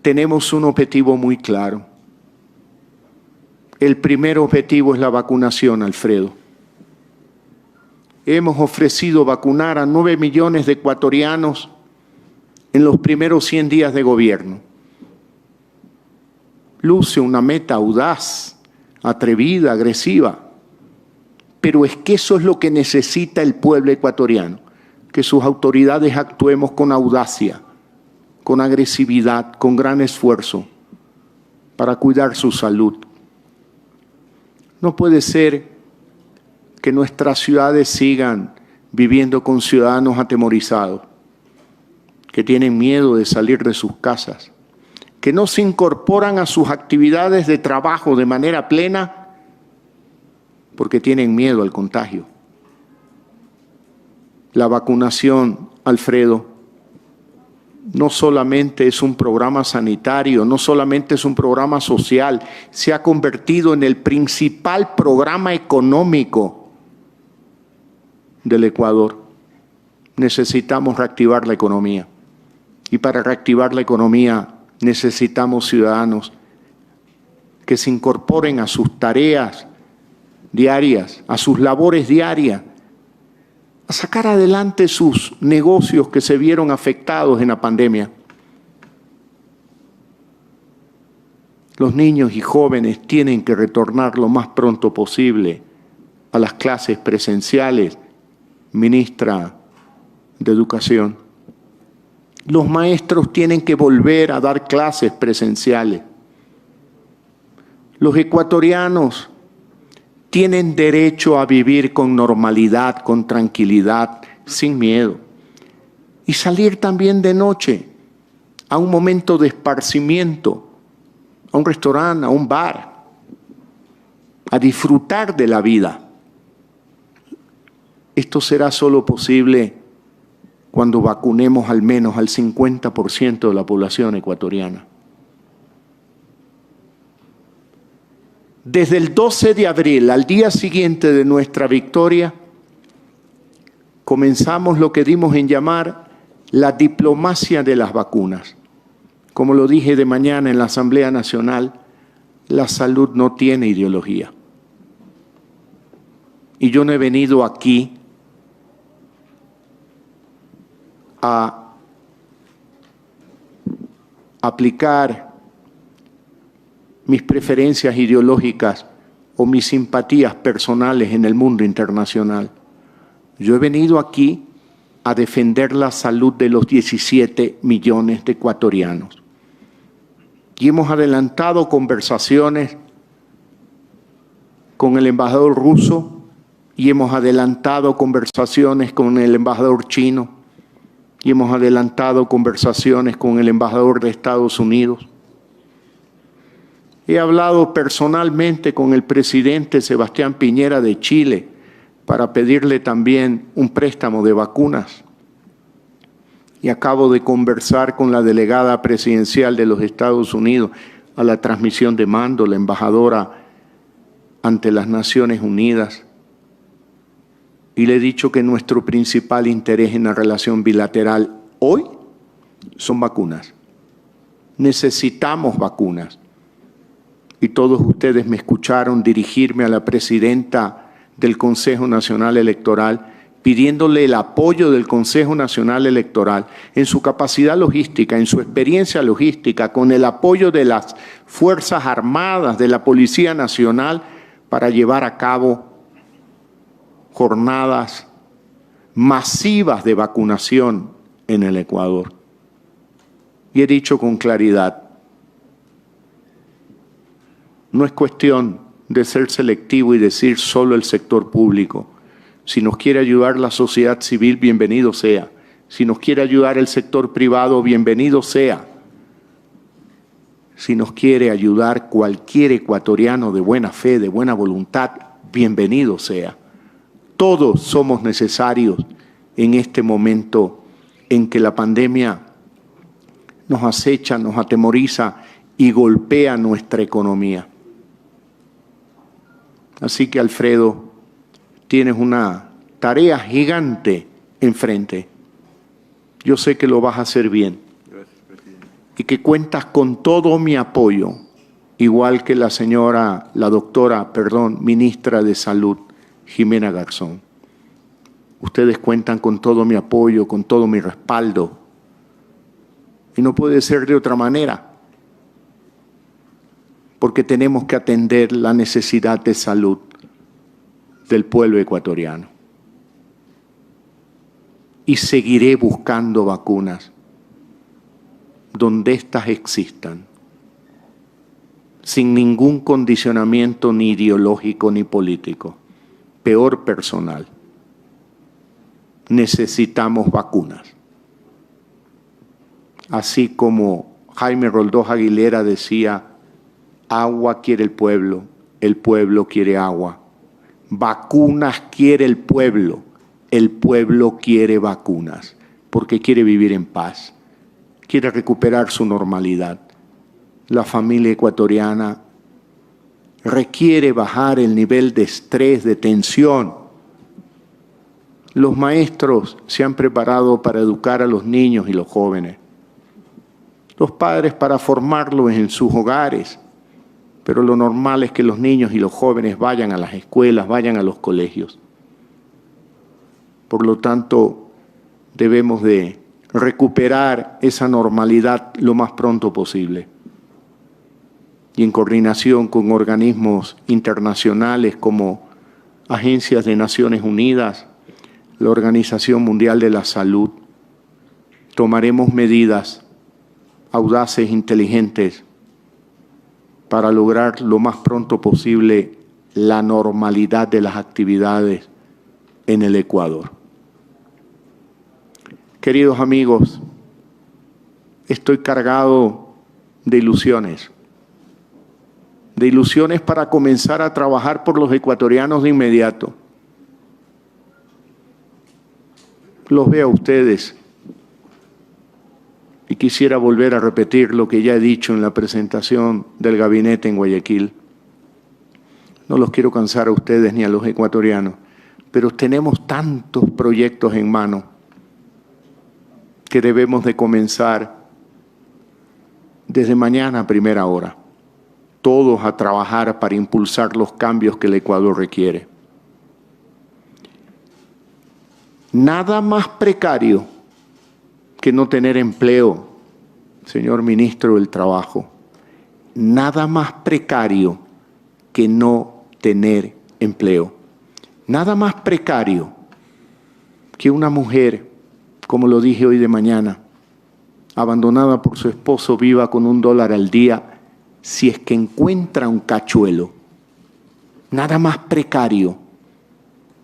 Speaker 3: Tenemos un objetivo muy claro. El primer objetivo es la vacunación, Alfredo. Hemos ofrecido vacunar a 9 millones de ecuatorianos en los primeros 100 días de gobierno. Luce una meta audaz, atrevida, agresiva, pero es que eso es lo que necesita el pueblo ecuatoriano, que sus autoridades actuemos con audacia, con agresividad, con gran esfuerzo para cuidar su salud. No puede ser que nuestras ciudades sigan viviendo con ciudadanos atemorizados, que tienen miedo de salir de sus casas, que no se incorporan a sus actividades de trabajo de manera plena porque tienen miedo al contagio. La vacunación, Alfredo, no solamente es un programa sanitario, no solamente es un programa social, se ha convertido en el principal programa económico del Ecuador. Necesitamos reactivar la economía. Y para reactivar la economía necesitamos ciudadanos que se incorporen a sus tareas diarias, a sus labores diarias, a sacar adelante sus negocios que se vieron afectados en la pandemia. Los niños y jóvenes tienen que retornar lo más pronto posible a las clases presenciales, ministra de Educación. Los maestros tienen que volver a dar clases presenciales. Los ecuatorianos tienen derecho a vivir con normalidad, con tranquilidad, sin miedo. Y salir también de noche a un momento de esparcimiento, a un restaurante, a un bar, a disfrutar de la vida. Esto será solo posible cuando vacunemos al menos al 50% de la población ecuatoriana. Desde el 12 de abril, al día siguiente de nuestra victoria, comenzamos lo que dimos en llamar la diplomacia de las vacunas. Como lo dije de mañana en la Asamblea Nacional, la salud no tiene ideología. Y yo no he venido aquí a aplicar mis preferencias ideológicas o mis simpatías personales en el mundo internacional. Yo he venido aquí a defender la salud de los 17 millones de ecuatorianos. Y hemos adelantado conversaciones con el embajador ruso y hemos adelantado conversaciones con el embajador chino y hemos adelantado conversaciones con el embajador de Estados Unidos. He hablado personalmente con el presidente Sebastián Piñera de Chile para pedirle también un préstamo de vacunas. Y acabo de conversar con la delegada presidencial de los Estados Unidos a la transmisión de mando, la embajadora ante las Naciones Unidas. Y le he dicho que nuestro principal interés en la relación bilateral hoy son vacunas. Necesitamos vacunas. Y todos ustedes me escucharon dirigirme a la presidenta del Consejo Nacional Electoral pidiéndole el apoyo del Consejo Nacional Electoral en su capacidad logística, en su experiencia logística, con el apoyo de las Fuerzas Armadas, de la Policía Nacional, para llevar a cabo jornadas masivas de vacunación en el Ecuador. Y he dicho con claridad, no es cuestión de ser selectivo y decir solo el sector público. Si nos quiere ayudar la sociedad civil, bienvenido sea. Si nos quiere ayudar el sector privado, bienvenido sea. Si nos quiere ayudar cualquier ecuatoriano de buena fe, de buena voluntad, bienvenido sea. Todos somos necesarios en este momento en que la pandemia nos acecha, nos atemoriza y golpea nuestra economía. Así que, Alfredo, tienes una tarea gigante enfrente. Yo sé que lo vas a hacer bien. Gracias, presidente. Y que cuentas con todo mi apoyo, igual que la ministra de Salud, Jimena Garzón. Ustedes cuentan con todo mi apoyo, con todo mi respaldo. Y no puede ser de otra manera, porque tenemos que atender la necesidad de salud del pueblo ecuatoriano. Y seguiré buscando vacunas donde éstas existan, sin ningún condicionamiento ni ideológico ni político, peor personal. Necesitamos vacunas. Así como Jaime Roldós Aguilera decía, agua quiere el pueblo quiere agua. Vacunas quiere el pueblo quiere vacunas, porque quiere vivir en paz, quiere recuperar su normalidad. La familia ecuatoriana requiere bajar el nivel de estrés, de tensión. Los maestros se han preparado para educar a los niños y los jóvenes. Los padres para formarlos en sus hogares. Pero lo normal es que los niños y los jóvenes vayan a las escuelas, vayan a los colegios. Por lo tanto, debemos de recuperar esa normalidad lo más pronto posible. Y en coordinación con organismos internacionales como agencias de Naciones Unidas, la Organización Mundial de la Salud, tomaremos medidas audaces, inteligentes, para lograr lo más pronto posible la normalidad de las actividades en el Ecuador. Queridos amigos, estoy cargado de ilusiones para comenzar a trabajar por los ecuatorianos de inmediato. Los veo a ustedes y quisiera volver a repetir lo que ya he dicho en la presentación del gabinete en Guayaquil. No los quiero cansar a ustedes ni a los ecuatorianos, pero tenemos tantos proyectos en mano que debemos de comenzar desde mañana a primera hora, todos a trabajar para impulsar los cambios que el Ecuador requiere. Nada más precario que no tener empleo, señor ministro del Trabajo. Nada más precario que no tener empleo. Nada más precario que una mujer, como lo dije hoy de mañana, abandonada por su esposo, viva con $1 al día, si es que encuentra un cachuelo. Nada más precario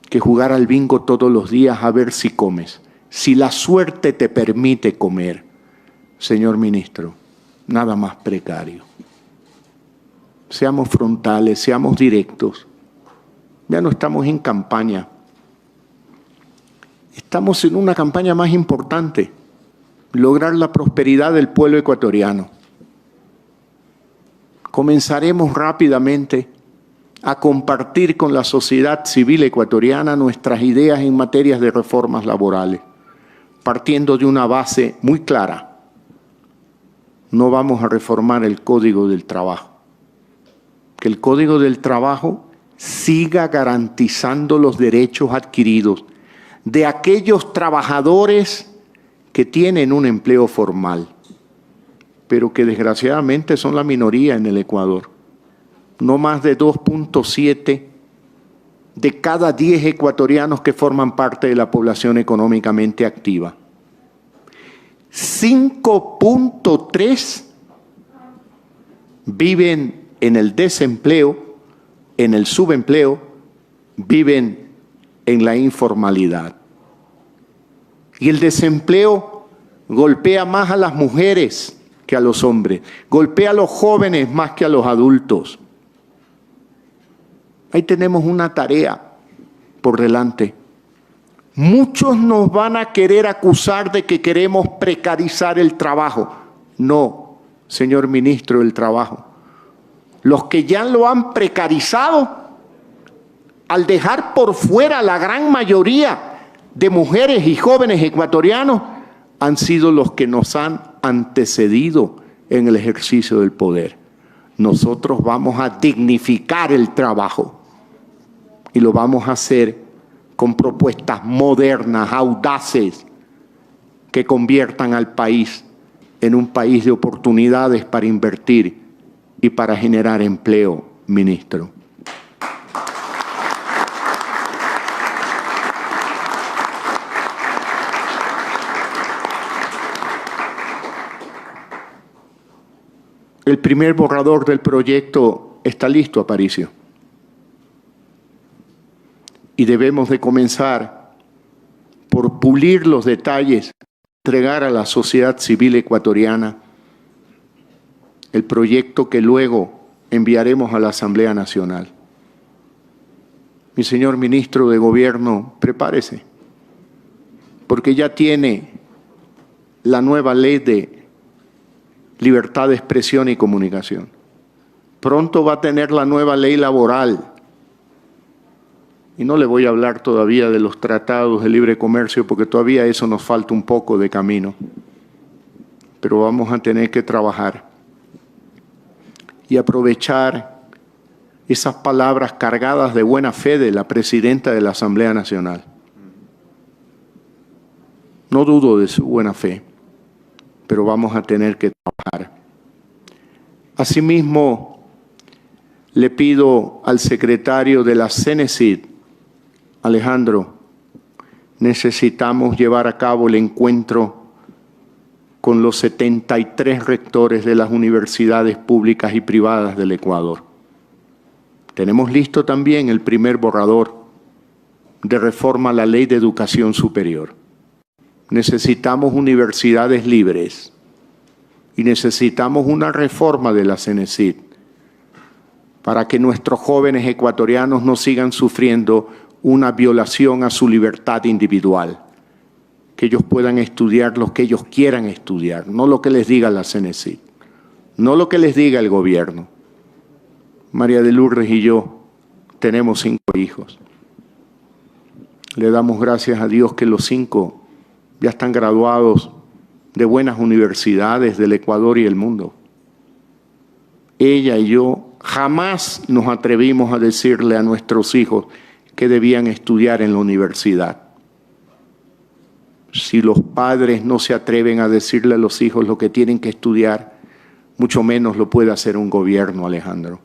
Speaker 3: que jugar al bingo todos los días a ver si comes. Si la suerte te permite comer, señor ministro, nada más precario. Seamos frontales, seamos directos. Ya no estamos en campaña. Estamos en una campaña más importante, lograr la prosperidad del pueblo ecuatoriano. Comenzaremos rápidamente a compartir con la sociedad civil ecuatoriana nuestras ideas en materia de reformas laborales, partiendo de una base muy clara. No vamos a reformar el Código del Trabajo. Que el Código del Trabajo siga garantizando los derechos adquiridos de aquellos trabajadores que tienen un empleo formal, pero que desgraciadamente son la minoría en el Ecuador. No más de 2.7 de cada 10 ecuatorianos que forman parte de la población económicamente activa. 5.3 viven en el desempleo, en el subempleo, viven en la informalidad. Y el desempleo golpea más a las mujeres que a los hombres, golpea a los jóvenes más que a los adultos. Ahí tenemos una tarea por delante. Muchos nos van a querer acusar de que queremos precarizar el trabajo. No, señor ministro del Trabajo. Los que ya lo han precarizado, al dejar por fuera la gran mayoría de mujeres y jóvenes ecuatorianos, han sido los que nos han antecedido en el ejercicio del poder. Nosotros vamos a dignificar el trabajo y lo vamos a hacer con propuestas modernas, audaces, que conviertan al país en un país de oportunidades para invertir y para generar empleo, ministro. El primer borrador del proyecto está listo, Aparicio. Y debemos de comenzar por pulir los detalles, entregar a la sociedad civil ecuatoriana el proyecto que luego enviaremos a la Asamblea Nacional. Mi señor ministro de Gobierno, prepárese, porque ya tiene la nueva ley de libertad de expresión y comunicación. Pronto va a tener la nueva ley laboral. Y no le voy a hablar todavía de los tratados de libre comercio, porque todavía eso nos falta un poco de camino. Pero vamos a tener que trabajar y aprovechar esas palabras cargadas de buena fe de la presidenta de la Asamblea Nacional. No dudo de su buena fe, pero vamos a tener que trabajar. Asimismo, le pido al secretario de la CENESID, Alejandro, necesitamos llevar a cabo el encuentro con los 73 rectores de las universidades públicas y privadas del Ecuador. Tenemos listo también el primer borrador de reforma a la Ley de Educación Superior. Necesitamos universidades libres y necesitamos una reforma de la CENESID para que nuestros jóvenes ecuatorianos no sigan sufriendo una violación a su libertad individual, que ellos puedan estudiar lo que ellos quieran estudiar, no lo que les diga la CENESID, no lo que les diga el gobierno. María de Lourdes y yo tenemos 5 hijos. Le damos gracias a Dios que los 5 ya están graduados de buenas universidades del Ecuador y el mundo. Ella y yo jamás nos atrevimos a decirle a nuestros hijos que debían estudiar en la universidad. Si los padres no se atreven a decirle a los hijos lo que tienen que estudiar, mucho menos lo puede hacer un gobierno, Alejandro.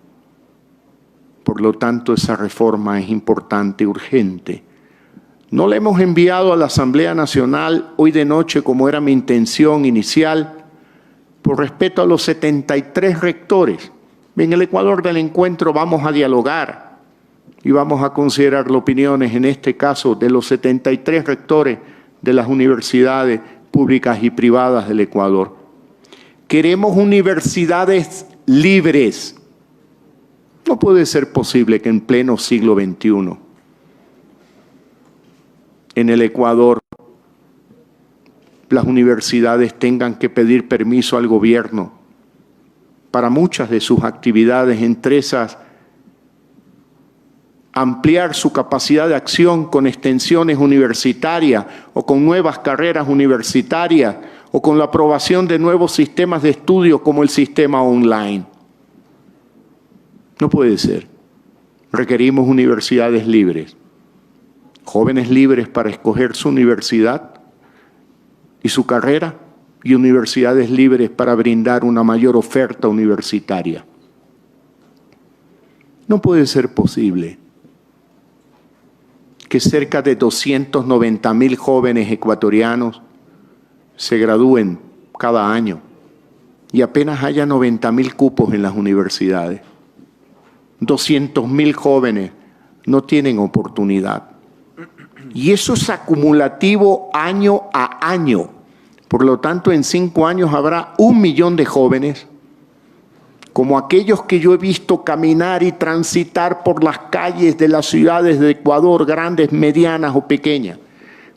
Speaker 3: Por lo tanto, esa reforma es importante, urgente. No la hemos enviado a la Asamblea Nacional hoy de noche, como era mi intención inicial, por respeto a los 73 rectores. En el Ecuador del encuentro vamos a dialogar y vamos a considerar las opiniones, en este caso, de los 73 rectores de las universidades públicas y privadas del Ecuador. Queremos universidades libres. No puede ser posible que en pleno siglo XXI, en el Ecuador, las universidades tengan que pedir permiso al gobierno para muchas de sus actividades, entre esas ampliar su capacidad de acción con extensiones universitarias o con nuevas carreras universitarias o con la aprobación de nuevos sistemas de estudio como el sistema online. No puede ser. Requerimos universidades libres, jóvenes libres para escoger su universidad y su carrera, y universidades libres para brindar una mayor oferta universitaria. No puede ser posible que cerca de 290.000 jóvenes ecuatorianos se gradúen cada año y apenas haya 90.000 cupos en las universidades. 200.000 jóvenes no tienen oportunidad. Y eso es acumulativo año a año. Por lo tanto, en 5 años habrá 1 millón de jóvenes como aquellos que yo he visto caminar y transitar por las calles de las ciudades de Ecuador, grandes, medianas o pequeñas,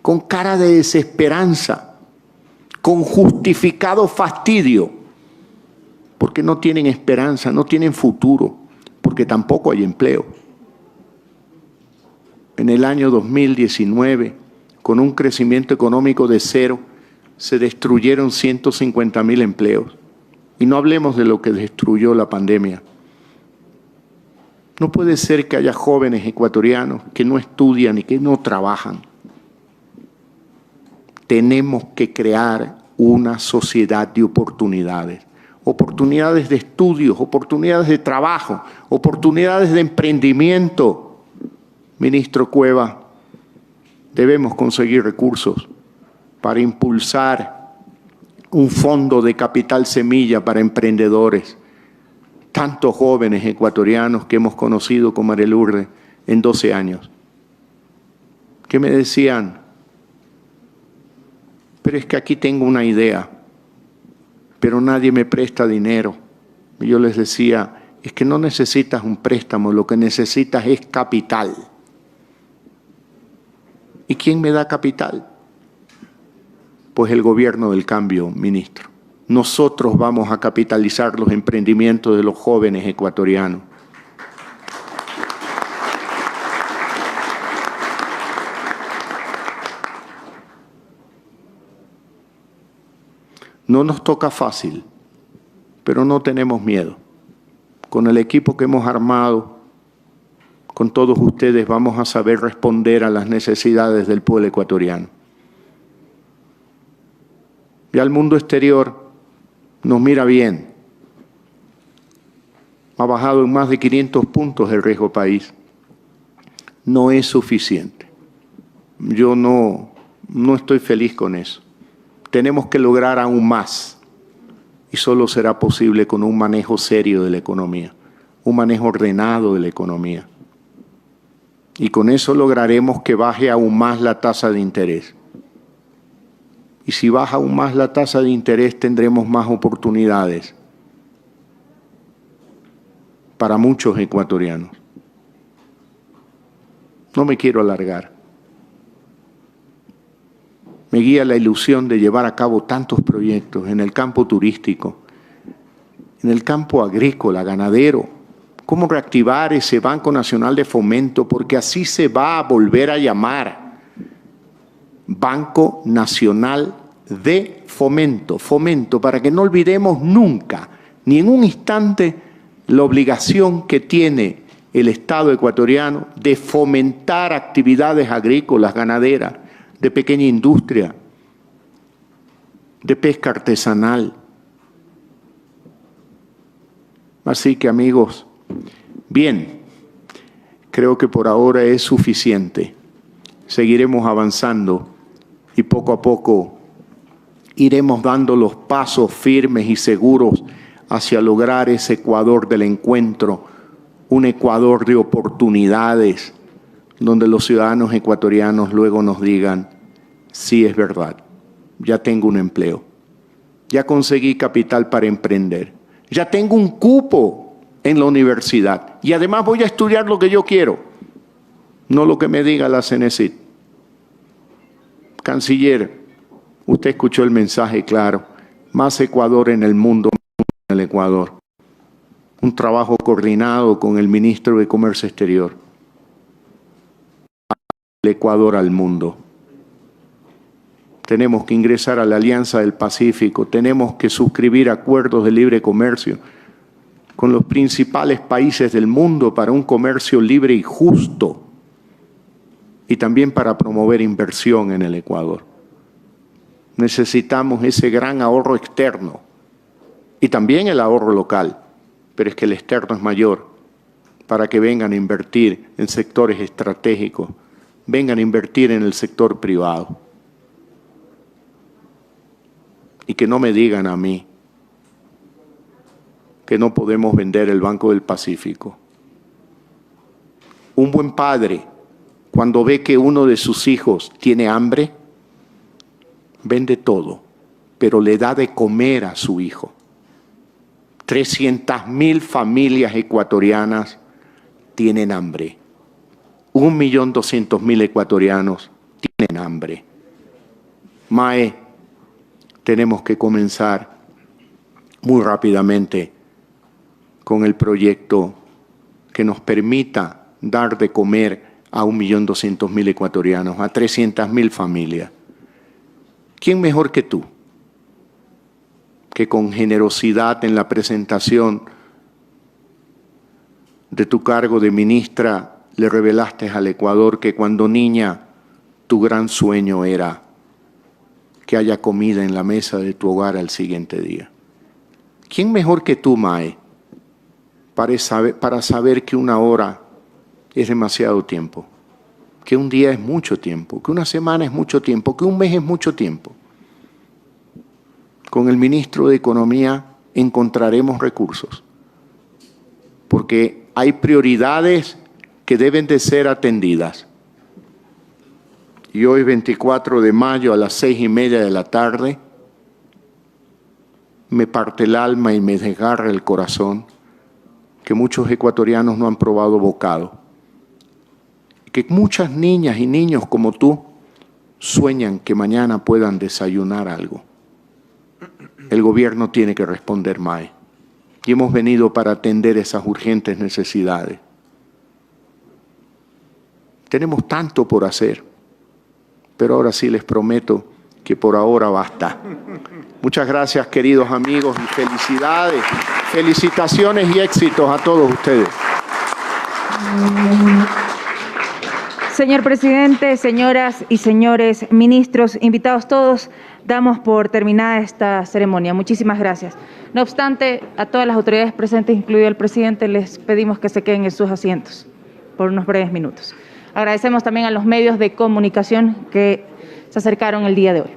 Speaker 3: con cara de desesperanza, con justificado fastidio, porque no tienen esperanza, no tienen futuro, porque tampoco hay empleo. En el año 2019, con un crecimiento económico de 0, se destruyeron 150.000 empleos. Y no hablemos de lo que destruyó la pandemia. No puede ser que haya jóvenes ecuatorianos que no estudian y que no trabajan. Tenemos que crear una sociedad de oportunidades. Oportunidades de estudios, oportunidades de trabajo, oportunidades de emprendimiento. Ministro Cueva, debemos conseguir recursos para impulsar un fondo de capital semilla para emprendedores. Tantos jóvenes ecuatorianos que hemos conocido con María Lourdes en 12 años, que me decían, pero es que aquí tengo una idea, pero nadie me presta dinero. Y yo les decía, es que no necesitas un préstamo, lo que necesitas es capital. ¿Y quién me da capital? Pues el gobierno del cambio, ministro. Nosotros vamos a capitalizar los emprendimientos de los jóvenes ecuatorianos. No nos toca fácil, pero no tenemos miedo. Con el equipo que hemos armado, con todos ustedes vamos a saber responder a las necesidades del pueblo ecuatoriano. Ya el mundo exterior nos mira bien. Ha bajado en más de 500 puntos el riesgo país. No es suficiente. Yo no estoy feliz con eso. Tenemos que lograr aún más. Y solo será posible con un manejo serio de la economía, un manejo ordenado de la economía. Y con eso lograremos que baje aún más la tasa de interés. Y si baja aún más la tasa de interés, tendremos más oportunidades para muchos ecuatorianos. No me quiero alargar. Me guía la ilusión de llevar a cabo tantos proyectos en el campo turístico, en el campo agrícola, ganadero. Cómo reactivar ese Banco Nacional de Fomento, porque así se va a volver a llamar. Banco Nacional de Fomento, para que no olvidemos nunca, ni en un instante, la obligación que tiene el Estado ecuatoriano de fomentar actividades agrícolas, ganaderas, de pequeña industria, de pesca artesanal. Así que, amigos, bien, creo que por ahora es suficiente. Seguiremos avanzando y poco a poco iremos dando los pasos firmes y seguros hacia lograr ese Ecuador del encuentro, un Ecuador de oportunidades, donde los ciudadanos ecuatorianos luego nos digan, sí, es verdad, ya tengo un empleo, ya conseguí capital para emprender, ya tengo un cupo en la universidad y además voy a estudiar lo que yo quiero, no lo que me diga la CENESID. Canciller, usted escuchó el mensaje claro, más Ecuador en el mundo, en el Ecuador. Un trabajo coordinado con el ministro de Comercio Exterior. El Ecuador al mundo. Tenemos que ingresar a la Alianza del Pacífico, tenemos que suscribir acuerdos de libre comercio con los principales países del mundo para un comercio libre y justo y también para promover inversión en el Ecuador. Necesitamos ese gran ahorro externo y también el ahorro local, pero es que el externo es mayor para que vengan a invertir en sectores estratégicos, vengan a invertir en el sector privado. y que no me digan a mí que no podemos vender el Banco del Pacífico. Un buen padre, cuando ve que uno de sus hijos tiene hambre, vende todo, pero le da de comer a su hijo. 300.000 familias ecuatorianas tienen hambre. 1.200.000 ecuatorianos tienen hambre. Mae, tenemos que comenzar muy rápidamente con el proyecto que nos permita dar de comer a 1.200.000 ecuatorianos, a 300.000 familias. ¿Quién mejor que tú, que con generosidad en la presentación de tu cargo de ministra le revelaste al Ecuador que cuando niña tu gran sueño era que haya comida en la mesa de tu hogar al siguiente día? ¿Quién mejor que tú, Mae, para saber que una hora es demasiado tiempo, que un día es mucho tiempo, que una semana es mucho tiempo, que un mes es mucho tiempo? Con el ministro de Economía encontraremos recursos, porque hay prioridades que deben de ser atendidas. Y hoy, 24 de mayo, a las 6:30 de la tarde, me parte el alma y me desgarra el corazón que muchos ecuatorianos no han probado bocado. Que muchas niñas y niños como tú sueñan que mañana puedan desayunar algo. El gobierno tiene que responder, Mae. Y hemos venido para atender esas urgentes necesidades. Tenemos tanto por hacer, pero ahora sí les prometo que por ahora basta. Muchas gracias, queridos amigos, y felicidades, felicitaciones y éxitos a todos ustedes.
Speaker 2: Señor presidente, señoras y señores ministros, invitados todos, damos por terminada esta ceremonia. Muchísimas gracias. No obstante, a todas las autoridades presentes, incluido el presidente, les pedimos que se queden en sus asientos por unos breves minutos. Agradecemos también a los medios de comunicación que se acercaron el día de hoy.